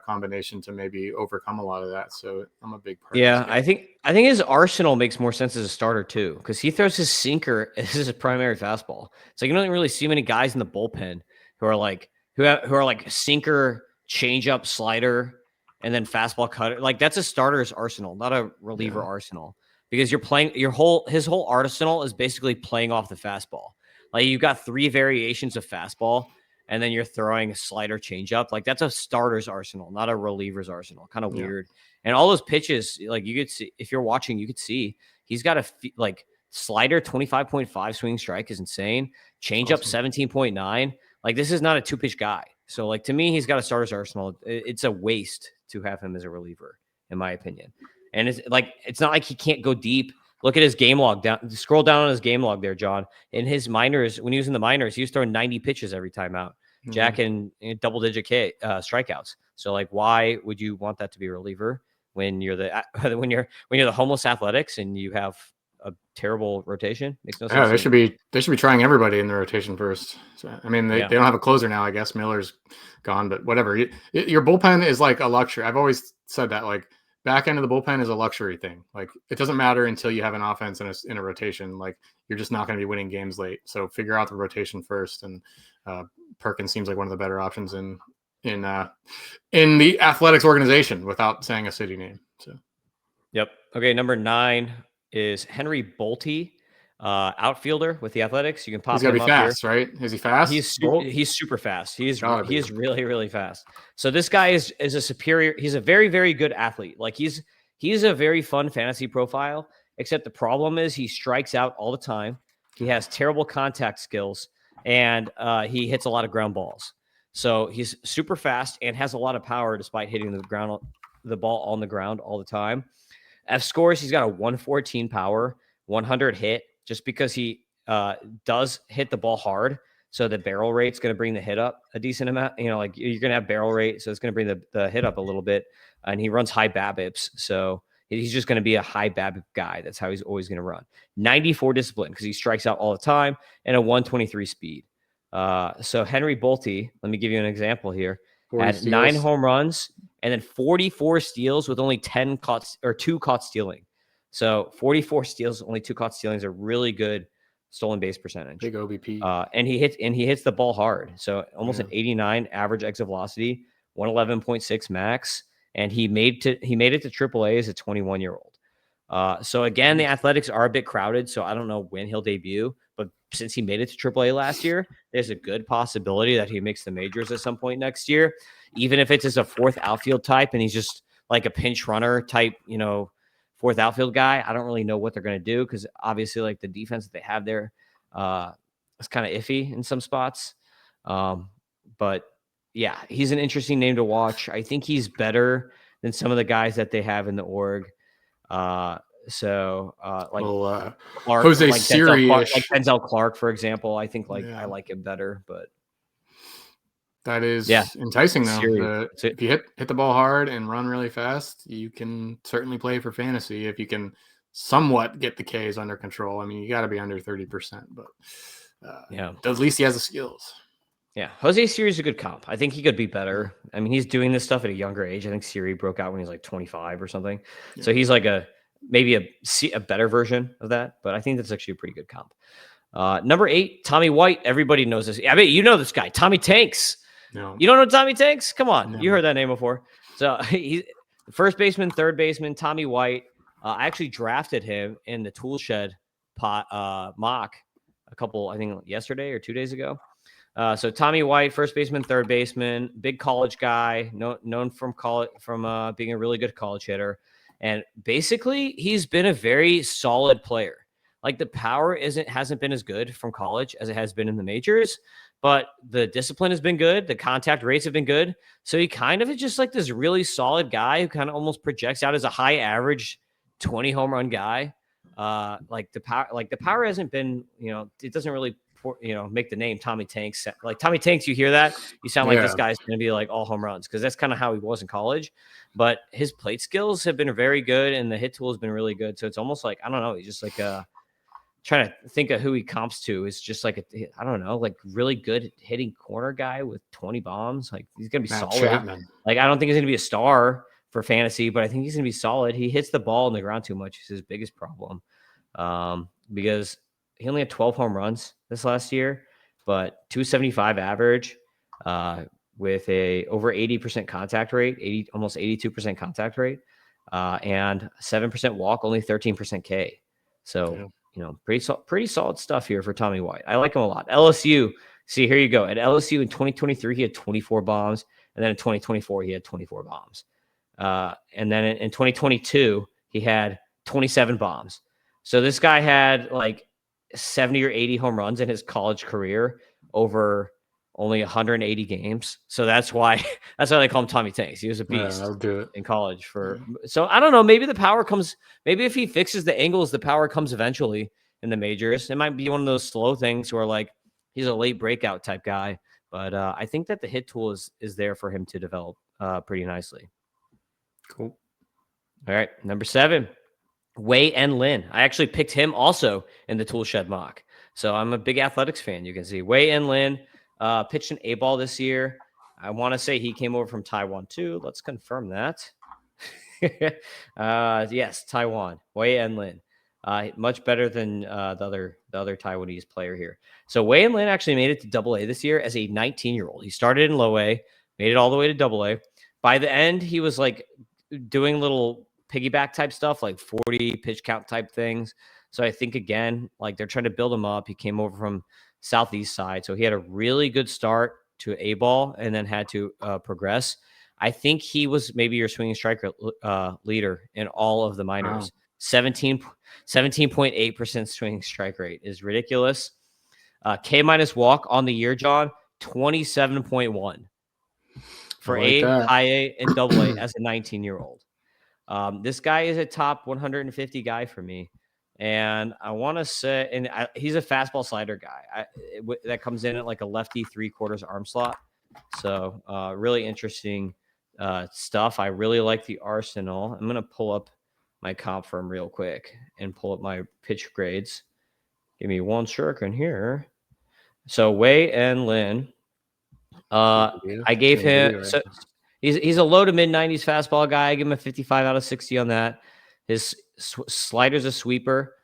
combination to maybe overcome a lot of that. So I'm a big Perkins guy. I think his arsenal makes more sense as a starter too, because he throws his sinker as his primary fastball. So you don't really see many guys in the bullpen who are like sinker, changeup, slider, and then fastball cutter. Like that's a starter's arsenal, not a reliever arsenal. Because you're playing his whole arsenal is basically playing off the fastball. Like you've got 3 variations of fastball, and then you're throwing a slider changeup. Like that's a starter's arsenal, not a reliever's arsenal. Kind of weird. And all those pitches, like you could see if you're watching, you could see he's got a slider 25.5 swing strike is insane. Changeup 17.9. Like this is not a 2-pitch guy. So like to me, he's got a starter's arsenal. It's a waste to have him as a reliever, in my opinion. And it's not like he can't go deep. Look at his game log down. Scroll down on his game log there, John. In his minors, when he was in the minors, he was throwing 90 pitches every time out, jacking double-digit strikeouts. So, like, why would you want that to be a reliever when you're the homeless Athletics and you have a terrible rotation? Makes no sense. Yeah, they should be trying everybody in the rotation first. So, I mean, they don't have a closer now. I guess Miller's gone, but whatever. Your bullpen is like a luxury. I've always said that, like. Back end of the bullpen is a luxury thing. Like it doesn't matter until you have an offense in a rotation. Like you're just not going to be winning games late. So figure out the rotation first. And Perkins seems like one of the better options in the Athletics organization without saying a city name. So, yep. Okay. Number 9 is Henry Bolte, outfielder with the Athletics. You can pop him up fast, here. Right? Is he fast? He's super fast. He's really, really fast. So this guy is a superior. He's a very, very good athlete. Like he's a very fun fantasy profile, except the problem is he strikes out all the time. He has terrible contact skills, and he hits a lot of ground balls. So he's super fast and has a lot of power despite hitting the ball on the ground all the time. F scores, he's got a 114 power, 100 hit, just because he does hit the ball hard. So the barrel rate's going to bring the hit up a decent amount. You're going to have barrel rate, so it's going to bring the hit up a little bit. And he runs high BABIPs, so he's just going to be a high BABIP guy. That's how he's always going to run. 94 discipline because he strikes out all the time, and a 123 speed. So Henry Bolte, let me give you an example here. Had 9 home runs and then 44 steals with only 2 caught stealing. So 44 steals, only 2 caught stealing is a really good stolen base percentage. Big OBP. And he hits the ball hard. So almost an 89 average exit velocity, 111.6 max, and he made it to AAA as a 21-year-old. So again, the Athletics are a bit crowded, so I don't know when he'll debut, but since he made it to AAA last year, there's a good possibility that he makes the majors at some point next year, even if it's as a 4th outfield type and he's just like a pinch runner type, 4th outfield guy. I don't really know what they're going to do because obviously like the defense that they have there is kind of iffy in some spots. But yeah, he's an interesting name to watch. I think he's better than some of the guys that they have in the org. Clark, Jose Siri, like Denzel Clark, for example. I think I like him better, but that is enticing though. If you hit the ball hard and run really fast, you can certainly play for fantasy if you can somewhat get the Ks under control. I mean, you got to be under 30%, but at least he has the skills. Yeah, Jose Siri is a good comp. I think he could be better. I mean, he's doing this stuff at a younger age. I think Siri broke out when he was like 25 or something. Yeah. So he's like maybe a better version of that, but I think that's actually a pretty good comp. Number 8, Tommy White. Everybody knows this. I mean, you know this guy, Tommy Tanks. No. You don't know Tommy Tanks? Come on. No. You heard that name before. So he's first baseman, third baseman, Tommy White. I actually drafted him in the Tool Shed mock a couple, I think yesterday or 2 days ago. So Tommy White, first baseman, third baseman, big college guy, known from college, from being a really good college hitter. And basically he's been a very solid player. Like the power hasn't been as good from college as it has been in the majors, but the discipline has been good. The contact rates have been good. So he kind of is just like this really solid guy who kind of almost projects out as a high average 20 home run guy. Like the power hasn't been, it doesn't really, make the name Tommy Tanks. Like Tommy Tanks, you hear that, you sound like this guy's going to be like all home runs, because that's kind of how he was in college. But his plate skills have been very good, and the hit tool has been really good. So it's almost like, I don't know, he's just like trying to think of who he comps to. Is just like I don't know, like really good hitting corner guy with 20 bombs. Like he's gonna be solid. Chapman. Like I don't think he's gonna be a star for fantasy, but I think he's gonna be solid. He hits the ball in the ground too much. Is his biggest problem, because he only had 12 home runs this last year, but 275 average, with a over 80% contact rate, almost 82% contact rate, and 7% walk, only 13% K. So. Pretty solid stuff here for Tommy White. I like him a lot. LSU, see, here you go. At LSU in 2023, he had 24 bombs. And then in 2024, he had 24 bombs. And then in 2022, he had 27 bombs. So this guy had like 70 or 80 home runs in his college career over only 180 games. So that's why they call him Tommy Tanks. He was a beast in college so I don't know, maybe the power comes, maybe if he fixes the angles, the power comes eventually in the majors. It might be one of those slow things where like he's a late breakout type guy, but I think that the hit tool is there for him to develop pretty nicely. Cool. All right, number 7, Wei-en Lin. I actually picked him also in the tool shed mock. So I'm a big athletics fan. You can see Wei-en Lin pitched an A-ball this year. I want to say he came over from Taiwan too. Let's confirm that. Yes, Taiwan. Wei-en Lin. Much better than the other Taiwanese player here. So Wei-en Lin actually made it to Double-A this year as a 19-year-old. He started in Low-A, made it all the way to Double-A. By the end, he was like doing little piggyback type stuff, like 40 pitch count type things. So I think, again, like they're trying to build him up. He came over from Southeast side. So he had a really good start to A-ball and then had to progress. I think he was maybe your swinging striker leader in all of the minors. Wow. 17.8% swinging strike rate is ridiculous. K minus walk on the year, John, 27.1 for high A and Double A as a 19-year-old. This guy is a top 150 guy for me. And I want to say, he's a fastball slider guy that comes in at like a lefty 3/4 arm slot. So really interesting stuff. I really like the arsenal. I'm going to pull up my comp firm real quick and pull up my pitch grades. Give me one second here. So Wei-en Lin, I gave him, so he's a low to mid 90s fastball guy. I give him a 55 out of 60 on that. His slider's a sweeper,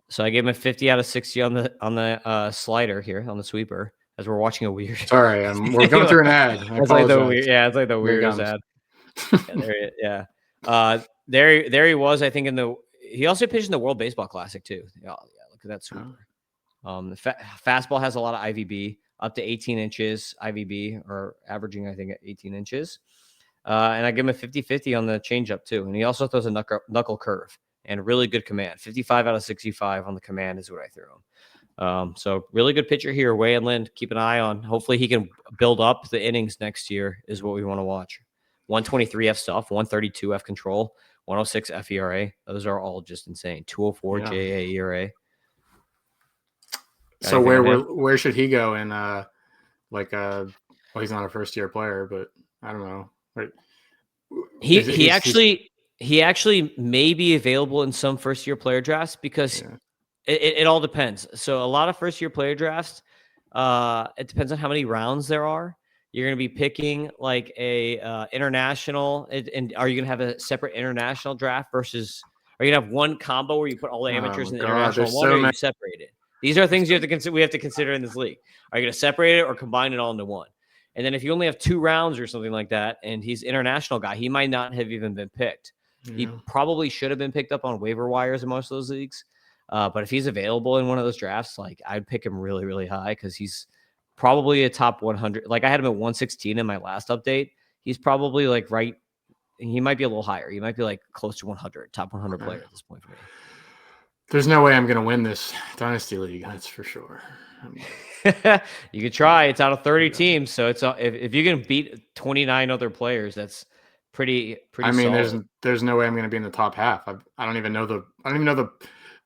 so I gave him a 50 out of 60 on the slider here on the sweeper. As we're watching a weird. Sorry, we're going through an ad. It's like the weird, it's like the weirdest ad. There he was. I think he also pitched in the World Baseball Classic too. Yeah, look at that sweeper. The fastball has a lot of IVB, up to 18 inches IVB, or averaging I think at 18 inches. And I give him a 50-50 on the changeup too. And he also throws a knuckle curve and really good command. 55 out of 65 on the command is what I threw him. So really good pitcher here, Wei-en Lin. Keep an eye on. Hopefully he can build up the innings next year is what we want to watch. 123 F stuff, 132 F control, 106 F ERA. Those are all just insane. 204 JA ERA. So where should he go in he's not a first year player, but I don't know. Right. He actually may be available in some first year player drafts because it all depends. So a lot of first year player drafts, it depends on how many rounds there are. You're going to be picking like a international, and are you going to have a separate international draft versus? Are you going to have one combo where you put all the amateurs in the international one, or you separate it? These are things you have to consider. We have to consider in this league. Are you going to separate it or combine it all into one? And then if you only have 2 rounds or something like that, and he's international guy, he might not have even been picked. Yeah. He probably should have been picked up on waiver wires in most of those leagues. But if he's available in one of those drafts, like I'd pick him really, really high because he's probably a top 100. Like I had him at 116 in my last update. He's probably like right. He might be a little higher. He might be like close to 100, top 100 player at this point for me. There's no way I'm going to win this Dynasty League. That's for sure. You could try. It's out of 30 teams, so it's if you can beat 29 other players, that's pretty. I mean, solid. there's no way I'm going to be in the top half. I don't even know the.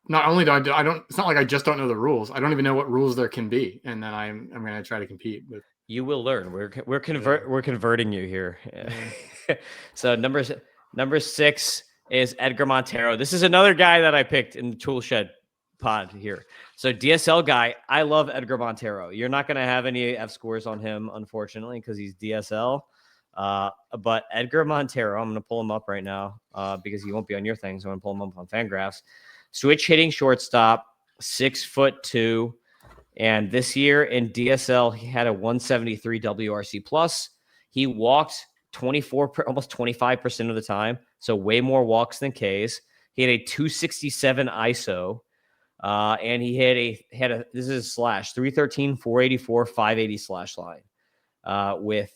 Not only do I don't. It's not like I just don't know the rules. I don't even know what rules there can be, and then I'm going to try to compete with. You will learn. We're converting you here. Yeah. So number 6 is Edgar Montero. This is another guy that I picked in the tool shed pod here. So DSL guy, I love Edgar Montero. You're not going to have any F scores on him, unfortunately, because he's DSL. But Edgar Montero, I'm going to pull him up right now because he won't be on your thing. So I'm going to pull him up on Fangraphs. Switch hitting shortstop, 6'2". And this year in DSL, he had a 173 WRC plus. He walked almost 25% of the time. So way more walks than Ks. He had a 267 ISO. And he had a this is slash 313, 484, 580 slash line with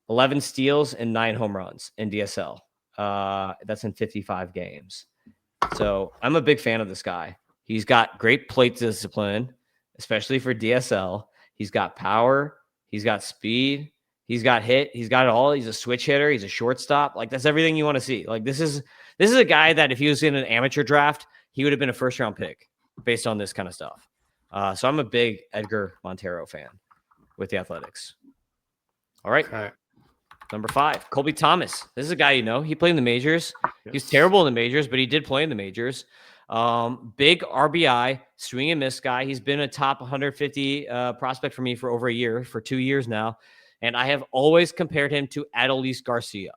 11 steals and 9 home runs in DSL. That's in 55 games. So I'm a big fan of this guy. He's got great plate discipline, especially for DSL. He's got power. He's got speed. He's got hit. He's got it all. He's a switch hitter. He's a shortstop. Like, that's everything you want to see. Like, this is a guy that if he was in an amateur draft, he would have been a first-round pick based on this kind of stuff. So I'm a big Edgar Montero fan with the Athletics. All right. Number 5, Colby Thomas. This is a guy he played in the majors. Yes. He was terrible in the majors, but he did play in the majors. Big RBI, swing and miss guy. He's been a top 150 prospect for me for over a year, for 2 years now. And I have always compared him to Adolis Garcia.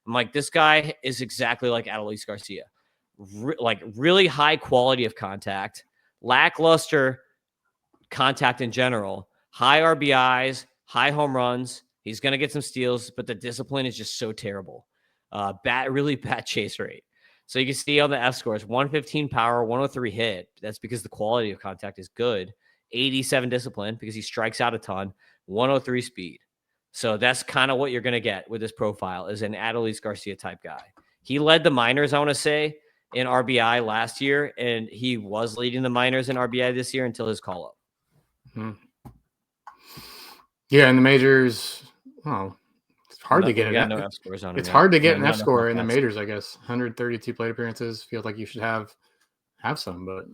I'm like, this guy is exactly like Adolis Garcia. Really high quality of contact, lackluster contact in general, high RBIs, high home runs. He's going to get some steals, but the discipline is just so terrible. Really bad chase rate. So you can see on the F scores, 115 power, 103 hit. That's because the quality of contact is good. 87 discipline because he strikes out a ton. 103 speed. So that's kind of what you're going to get with this profile, is an Adolis Garcia type guy. He led the minors, I want to say, in RBI last year, and he was leading the minors in RBI this year until his call-up. Mm-hmm. Yeah, in the majors, it's hard to get no F scores on him. It's hard to get an F score in the majors, I guess. 132 plate appearances. Feels like you should have some, but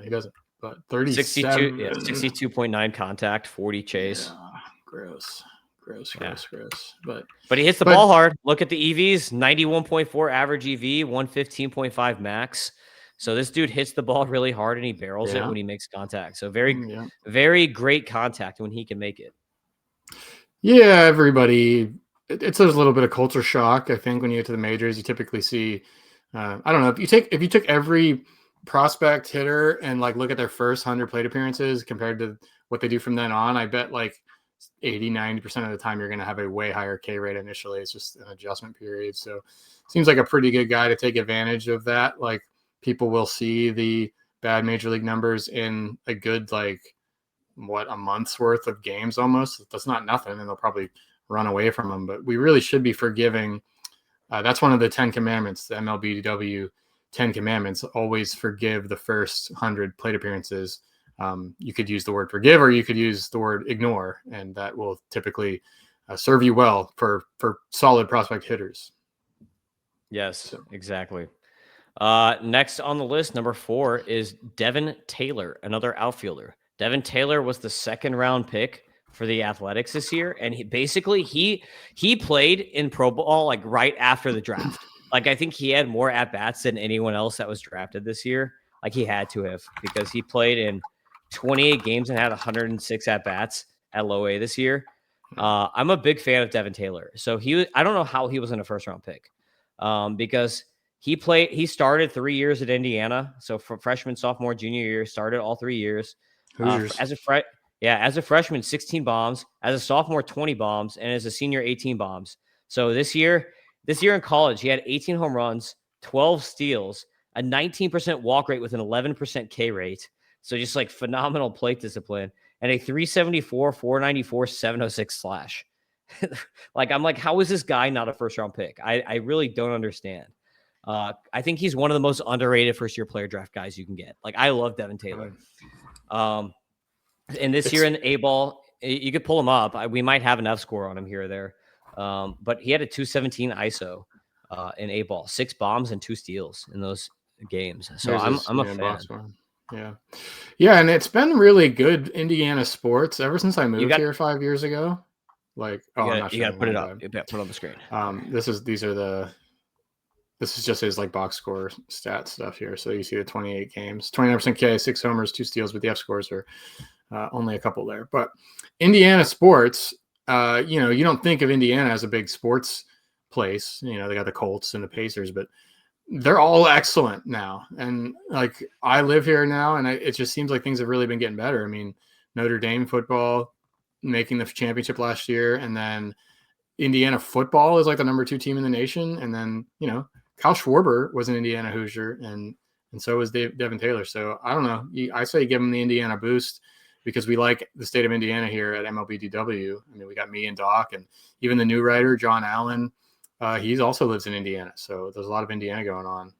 he doesn't. But 37. 62.9 contact, 40 chase. Yeah, gross. But he hits the ball hard. Look at the EVs, 91.4 average EV, 115.5 max. So this dude hits the ball really hard and he barrels it when he makes contact. So very great contact when he can make it. Yeah, everybody. It's a little bit of culture shock. I think when you get to the majors, you typically see. I don't know if you took every prospect hitter and look at their first 100 plate appearances compared to what they do from then on. I bet 80-90% of the time you're going to have a way higher K rate initially. It's just an adjustment period. So seems like a pretty good guy to take advantage of that. People will see the bad major league numbers in a good a month's worth of games almost. That's not nothing, and they'll probably run away from them. But we really should be forgiving. That's one of the 10 commandments, the MLBW 10 commandments. Always forgive the first 100 plate appearances. You could use the word forgive, or you could use the word ignore, and that will typically serve you well for solid prospect hitters. Yes, exactly. Next on the list, number 4 is Devin Taylor, another outfielder. Devin Taylor was the second round pick for the Athletics this year, and he played in pro ball right after the draft. I think he had more at bats than anyone else that was drafted this year. He had to have, because he played in 28 games and had 106 at bats at low A this year. I'm a big fan of Devin Taylor. So I don't know how he was in a first round pick, because he started 3 years at Indiana. So for freshman, sophomore, junior year, started all 3 years. As a freshman, 16 bombs. As a sophomore, 20 bombs, and as a senior, 18 bombs. So this year in college, he had 18 home runs, 12 steals, a 19% walk rate with an 11% K rate. So just phenomenal plate discipline, and a 374, 494, 706 slash. I'm how is this guy not a first round pick? I really don't understand. I think he's one of the most underrated first-year player draft guys you can get. Like, I love Devin Taylor. And this year in A-ball, you could pull him up. We might have an F score on him here or there. But he had a 217 ISO in A-ball, 6 bombs and 2 steals in those games. So I'm a fan. Yeah, and it's been really good Indiana sports ever since I moved here 5 years ago. Like, I'm not sure. You got to put it up. You put it on the screen. This is just his like box score stat stuff here. So you see the 28 games, 29% K, 6 homers, 2 steals, but the F scores are only a couple there. But Indiana sports, you don't think of Indiana as a big sports place. They got the Colts and the Pacers, but they're all excellent now. And like, I live here now, and it just seems like things have really been getting better. I mean, Notre Dame football making the championship last year, and then Indiana football is like the number 2 team in the nation. And then, Kyle Schwarber was an Indiana Hoosier, and so was Devin Taylor. So I don't know. I say give him the Indiana boost because we like the state of Indiana here at MLB DW. I mean, we got me and Doc, and even the new writer, Jon Allen. He also lives in Indiana, so there's a lot of Indiana going on.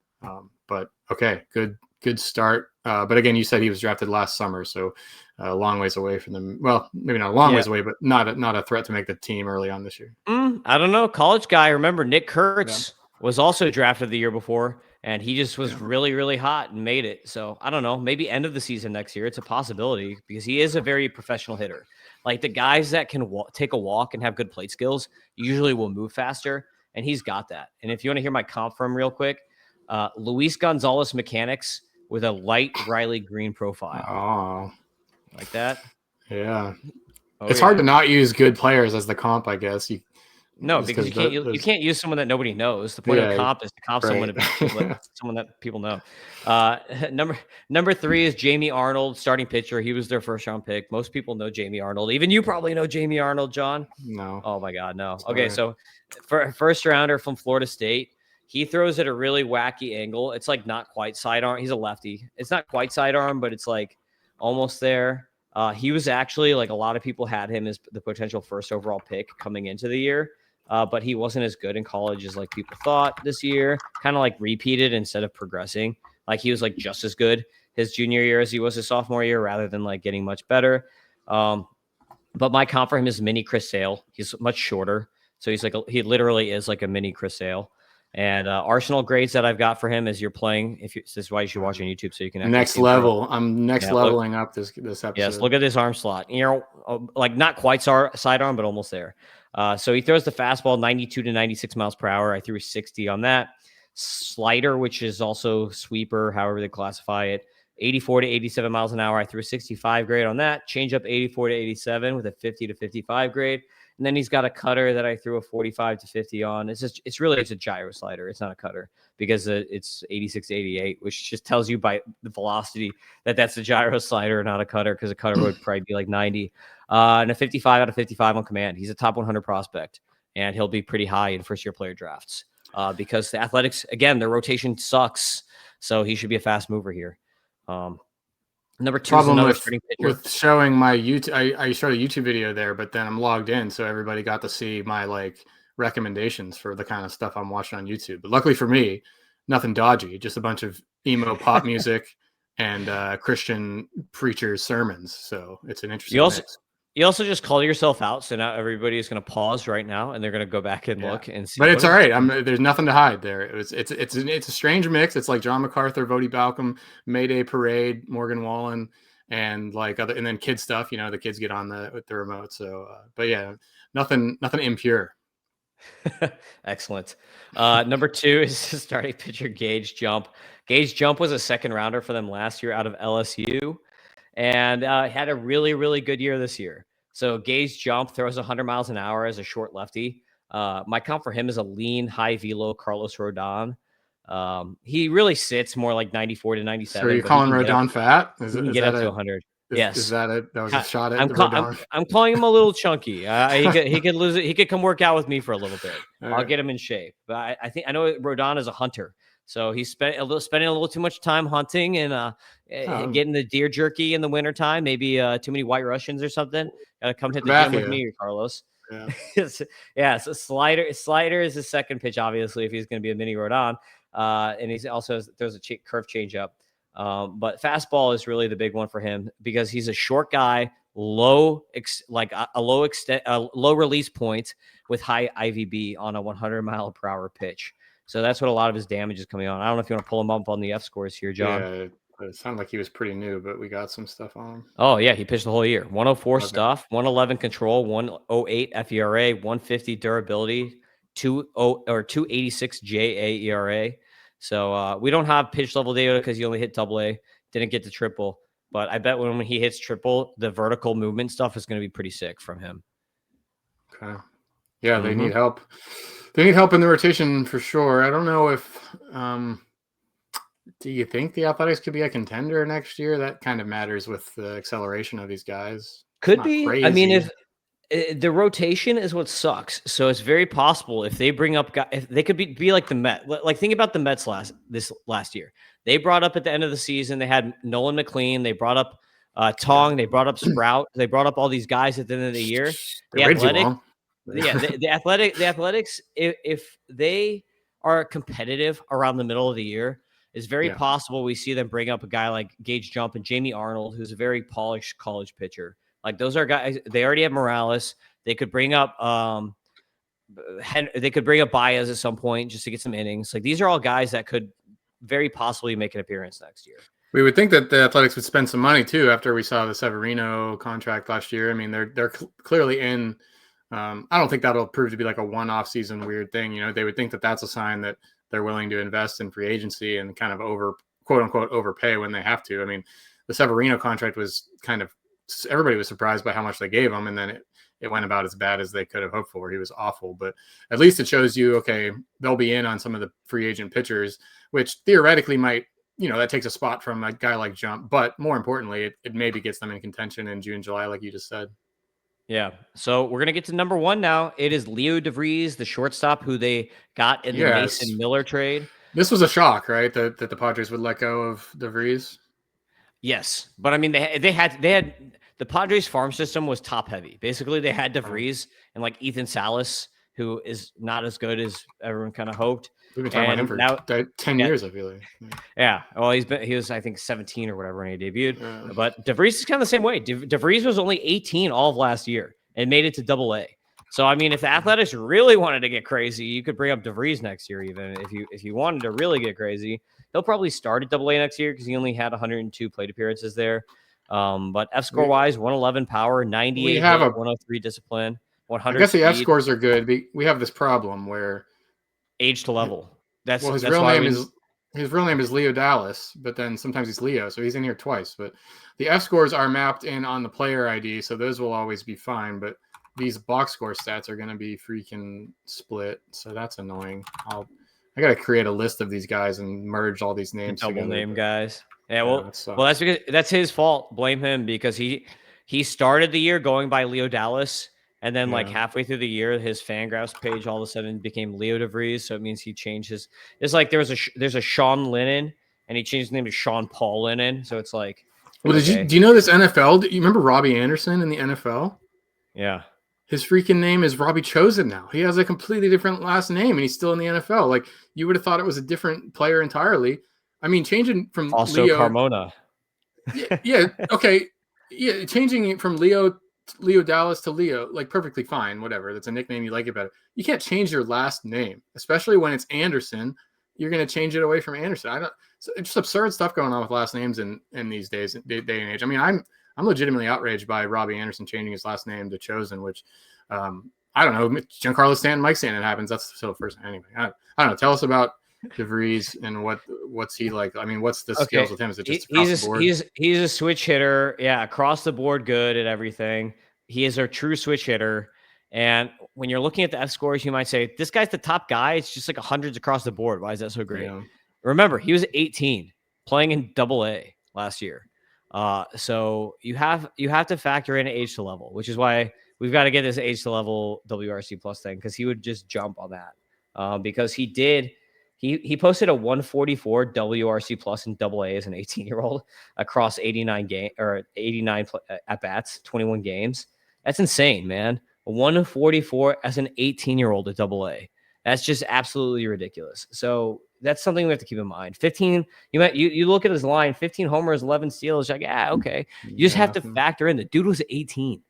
But okay, good start. But again, you said he was drafted last summer, so a long ways away from them. Well, maybe not a long ways away, but not a threat to make the team early on this year. I don't know. College guy, remember Nick Kurtz was also drafted the year before, and he just was really, really hot and made it. So I don't know, maybe end of the season next year. It's a possibility because he is a very professional hitter. Like the guys that can take a walk and have good plate skills usually will move faster. And he's got that. And if you want to hear my comp from real quick, Luis Gonzalez mechanics with a light Riley Green profile. Oh, like that? Yeah. It's hard to not use good players as the comp, I guess. Because you can't use someone that nobody knows. The point of the comp is to comp someone that people know. Number 3 is Jamie Arnold, starting pitcher. He was their first round pick. Most people know Jamie Arnold. Even you probably know Jamie Arnold, John. No. Oh my God, no. Okay, so for a first rounder from Florida State, he throws at a really wacky angle. It's like not quite sidearm. He's a lefty. It's not quite sidearm, but it's like almost there. He was actually, like, a lot of people had him as the potential first overall pick coming into the year. But he wasn't as good in college as like people thought this year. Kind of like repeated instead of progressing. Like he was like just as good his junior year as he was his sophomore year, rather than like getting much better. But my comp for him is mini Chris Sale. He's much shorter, so he literally is like a mini Chris Sale. And Arsenal grades that I've got for him is this is why you should watch on YouTube, so you can next level. I'm leveling up this episode. Yes, look at this arm slot. Like not quite sidearm, but almost there. So he throws the fastball 92 to 96 miles per hour. I threw 60 on that. Slider, which is also sweeper, however they classify it, 84 to 87 miles an hour. I threw a 65 grade on that. Change up 84 to 87 with a 50 to 55 grade. And then he's got a cutter that I threw a 45 to 50 on. It's a gyro slider. It's not a cutter because it's 86 to 88, which just tells you by the velocity that's a gyro slider, not a cutter, because a cutter would probably be like 90. And a 55 out of 55 on command. He's a top 100 prospect, and he'll be pretty high in first-year player drafts because the Athletics, again, their rotation sucks, so he should be a fast mover here. Number 2 is another starting pitcher. With showing my YouTube, I showed a YouTube video there, but then I'm logged in, so everybody got to see my like recommendations for the kind of stuff I'm watching on YouTube. But luckily for me, nothing dodgy, just a bunch of emo pop music and Christian preachers' sermons. So it's an interesting mix. You also just call yourself out, so now everybody is going to pause right now, and they're going to go back and look and see. But it's all right. There's nothing to hide there. It's a strange mix. It's like John MacArthur, Vody Balcom, Mayday Parade, Morgan Wallen, and like and then kid stuff. The kids get on with the remote. So, but yeah, nothing impure. Excellent. Number 2 is starting pitcher Gage Jump. Gage Jump was a second rounder for them last year out of LSU. And had a really, really good year this year. So Gage Jump throws 100 miles an hour as a short lefty. My comp for him is a lean, high velo Carlos Rodon. He really sits more like 94 to 97. So you're calling Rodon fat? He can get up to 100. Yes. Is that it? That was a shot at Rodon? I'm calling him a little chunky. He could lose it. He could come work out with me for a little bit. I'll get him in shape. But I know Rodon is a hunter. So he's spending a little too much time hunting and getting the deer jerky in the wintertime. Maybe too many White Russians or something. Got to come hit the gym with me, Carlos. Yeah. So slider is his second pitch, obviously, if he's going to be a mini Rodon. and he's also throws a curve changeup. But fastball is really the big one for him because he's a short guy, low release point with high IVB on a 100-mile-per-hour pitch. So that's what a lot of his damage is coming on. I don't know if you want to pull him up on the F scores here, John. Yeah, it sounded like he was pretty new, but we got some stuff on him. Oh, yeah, he pitched the whole year. 104 stuff, 111 control, 108 FERA, 150 durability, 286 JA ERA. So we don't have pitch level data because he only hit AA, didn't get to triple. But I bet when he hits triple, the vertical movement stuff is going to be pretty sick from him. Okay. Yeah, they need help. They need help in the rotation for sure. I don't know if do you think the Athletics could be a contender next year? That kind of matters with the acceleration of these guys. Could be. Crazy. I mean, if the rotation is what sucks. So it's very possible if they bring up guys, if they could be like the Mets. Like think about the Mets last year. They brought up at the end of the season. They had Nolan McLean. They brought up Tong. Yeah. They brought up Sprout. They brought up all these guys at the end of the year. The Athletics, if they are competitive around the middle of the year, it's very possible we see them bring up a guy like Gage Jump and Jamie Arnold, who's a very polished college pitcher. Like those are guys. They already have Morales. They could bring up they could bring up Baez at some point just to get some innings. Like these are all guys that could very possibly make an appearance next year. We would think that the Athletics would spend some money too after we saw the Severino contract last year. I mean, they're clearly in. I don't think that'll prove to be like a one-off season weird thing. You know, they would think that that's a sign that they're willing to invest in free agency and kind of quote unquote overpay when they have to. I mean, the Severino contract was kind of, everybody was surprised by how much they gave him, and then it went about as bad as they could have hoped for. He was awful, but at least it shows you, okay, they'll be in on some of the free agent pitchers, which theoretically might, you know, that takes a spot from a guy like Jump, but more importantly, it maybe gets them in contention in June, July, like you just said. Yeah. So we're going to get to number one now. It is Leo DeVries, the shortstop who they got in the Mason Miller trade. This was a shock, right? That the Padres would let go of DeVries. Yes. But I mean, they had the Padres farm system was top heavy. Basically they had DeVries and like Ethan Salas, who is not as good as everyone kind of hoped. We've been talking about him for 10 years, I feel like. Yeah. Well, he was, I think, 17 or whatever when he debuted. Yeah. But DeVries is kind of the same way. DeVries was only 18 all of last year and made it to AA. So, I mean, if the Athletics really wanted to get crazy, you could bring up DeVries next year even. If you wanted to really get crazy, he'll probably start at AA next year because he only had 102 plate appearances there. But F-score-wise, 111 power, 98 103 discipline, 100 I guess the speed. F-scores are good. We have this problem where age to level. His real name is Leo Dallas, but then sometimes he's Leo, so he's in here twice. But the F scores are mapped in on the player ID, so those will always be fine. But these box score stats are going to be freaking split, so that's annoying. I got to create a list of these guys and merge all these names together. Double name guys. Yeah, well, that's because that's his fault. Blame him because he started the year going by Leo Dallas. And then like halfway through the year, his Fangraphs page all of a sudden became Leo DeVries. So it means he changed his. It's like there's a Sean Lennon, and he changed his name to Sean Paul Lennon. So it's like. Well, do you know this NFL? Do you remember Robbie Anderson in the NFL? Yeah. His freaking name is Robbie Chosen now. He has a completely different last name, and he's still in the NFL. Like you would have thought it was a different player entirely. I mean, changing from also Leo Carmona. Yeah. Okay. Yeah, changing it from Leo Dallas to Leo, like perfectly fine, whatever. That's a nickname, you like it better. You can't change your last name, especially when it's Anderson. You're going to change it away from Anderson. It's just absurd stuff going on with last names in these days, day and age. I mean, I'm legitimately outraged by Robbie Anderson changing his last name to Chosen, which I don't know. Giancarlo Stanton, Mike Stanton, it happens. That's still the first anyway. I don't know. Tell us about DeVries and what's he like? I mean, what's the skills with him? Is it just across the board? He's a switch hitter. Yeah, across the board, good at everything. He is a true switch hitter. And when you're looking at the F scores, you might say, this guy's the top guy. It's just like hundreds across the board. Why is that so great? Yeah. Remember, he was 18 playing in AA last year. So you have to factor in age to level, which is why we've got to get this age to level WRC plus thing, because he would just jump on that. Because he posted a 144 WRC plus in AA as an 18-year-old across 89 at bats, 21 games. That's insane, man. A 144 as an 18-year-old at AA. That's just absolutely ridiculous. So that's something we have to keep in mind. 15, you look at his line, 15 homers, 11 steals. Like, yeah, okay. You just have to factor in the dude was 18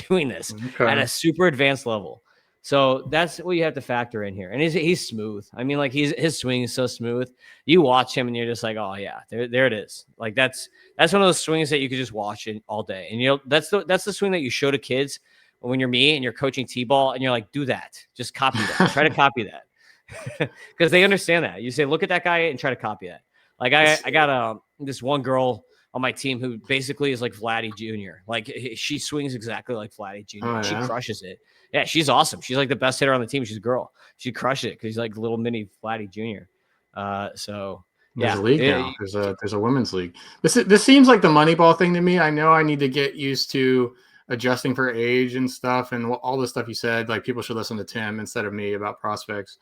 doing this at a super advanced level. So that's what you have to factor in here. And he's smooth. I mean, like his swing is so smooth. You watch him and you're just like, oh yeah, there it is. Like that's one of those swings that you could just watch it all day. And that's the swing that you show to kids when you're me and you're coaching T-ball and you're like, do that. Just copy that. Try to copy that. Because they understand that. You say, look at that guy and try to copy that. Like I got this one girl on my team who basically is like Vladdy Jr. Like she swings exactly like Vladdy Jr. Oh, yeah? She crushes it. Yeah, she's awesome. She's like the best hitter on the team. She's a girl. She crushed it because she's like little mini Vladdy Jr. So there's a league now. There's a women's league. This seems like the Moneyball thing to me. I know I need to get used to adjusting for age and stuff and all the stuff you said. Like people should listen to Tim instead of me about prospects.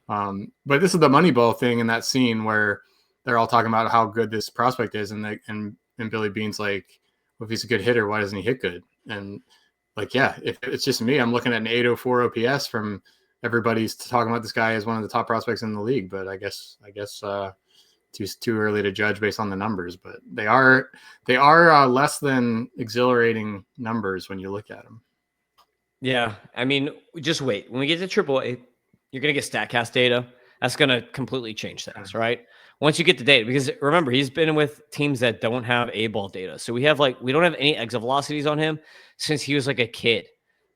But this is the Moneyball thing in that scene where they're all talking about how good this prospect is, and Billy Bean's like, well, if he's a good hitter, why doesn't he hit good? And like, yeah, if it's just me, I'm looking at an 804 OPS from everybody's talking about this guy as one of the top prospects in the league. But I guess too early to judge based on the numbers. But they are less than exhilarating numbers when you look at them. Yeah, I mean, just wait. When we get to AAA, you're going to get StatCast data. That's going to completely change things, right? Once you get the data, because remember, he's been with teams that don't have A-ball data. So we don't have any exit velocities on him since he was like a kid.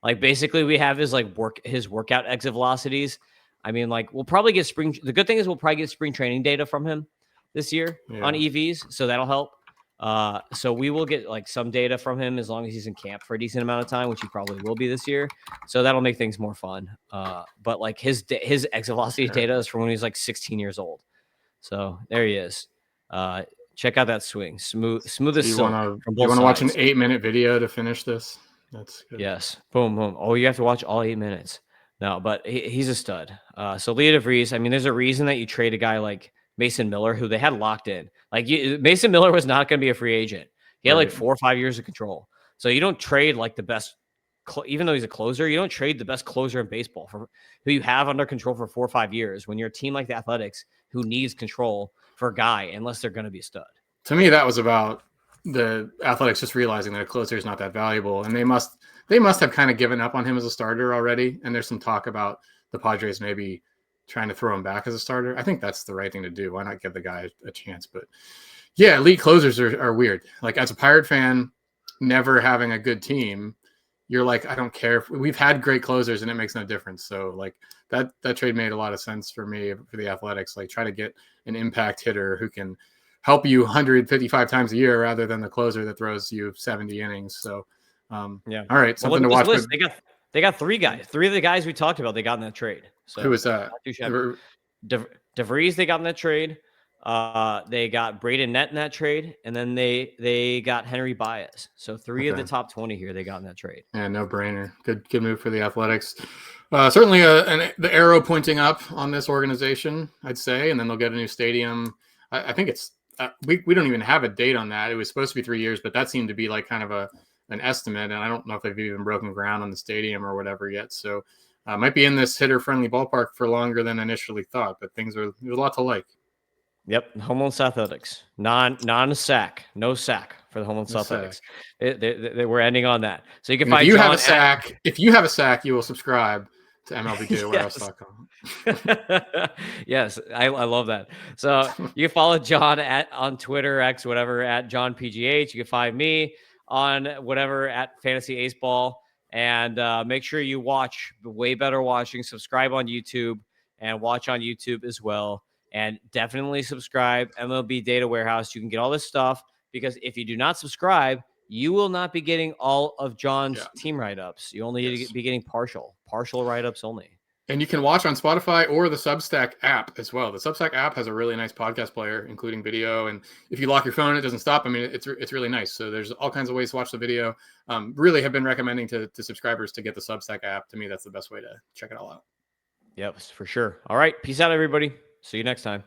Like basically we have his workout exit velocities. I mean, like we'll probably get the good thing is we'll probably get spring training data from him this year on EVs. So that'll help. So we will get like some data from him as long as he's in camp for a decent amount of time, which he probably will be this year. So that'll make things more fun. But like his exit velocity data is from when he's like 16 years old. So there he is. Check out that swing. Smooth as silk. You want to watch an 8-minute video to finish this? That's good. Yes. Boom, boom. Oh, you have to watch all 8 minutes. No, but he's a stud. So Leah Vries, I mean, there's a reason that you trade a guy like Mason Miller, who they had locked in. Like Mason Miller was not going to be a free agent. He had like 4 or 5 years of control. So you don't trade like the best, even though he's a closer, you don't trade the best closer in baseball for who you have under control for 4 or 5 years when you're a team like the Athletics who needs control for a guy unless they're going to be a stud. To me, that was about the Athletics just realizing that a closer is not that valuable, and they must have kind of given up on him as a starter already. And there's some talk about the Padres maybe trying to throw him back as a starter. I think that's the right thing to do. Why not give the guy a chance? But yeah, elite closers are weird. Like as a Pirate fan, never having a good team, you're like, I don't care. We've had great closers and it makes no difference. So like that trade made a lot of sense for me, for the Athletics. Like try to get an impact hitter who can help you 155 times a year rather than the closer that throws you 70 innings. So yeah. All right. Something to watch. They got 3 guys. 3 of the guys we talked about, they got in that trade. So who was that? DeVries, they got in that trade. They got Braden Nett in that trade, and then they got Henry Baez. So 3 of the top 20 here they got in that trade. Yeah, no brainer. Good move for the Athletics. Certainly the arrow pointing up on this organization, I'd say, and then they'll get a new stadium. I think it's we don't even have a date on that. It was supposed to be 3 years, but that seemed to be like kind of an estimate, and I don't know if they've even broken ground on the stadium or whatever yet. So might be in this hitter-friendly ballpark for longer than initially thought, but there's a lot to like. Yep, Homeland Athletics, non-sack, no sack for the Homeland Athletics. We're ending on that. So you can find. If you have a sack, you will subscribe to MLB Data Warehouse.com. Yes, I love that. So you can follow John on Twitter, X, whatever, at John PGH. You can find me on whatever at Fantasy Ace Ball. And make sure you watch Way Better Watching. Subscribe on YouTube and watch on YouTube as well. And definitely subscribe MLB Data Warehouse. You can get all this stuff because if you do not subscribe, you will not be getting all of John's team write-ups. You only need to be getting partial write-ups only. And you can watch on Spotify or the Substack app as well. The Substack app has a really nice podcast player, including video. And if you lock your phone, it doesn't stop. I mean, it's really nice. So there's all kinds of ways to watch the video. Really have been recommending to subscribers to get the Substack app. To me, that's the best way to check it all out. Yep, for sure. All right. Peace out, everybody. See you next time.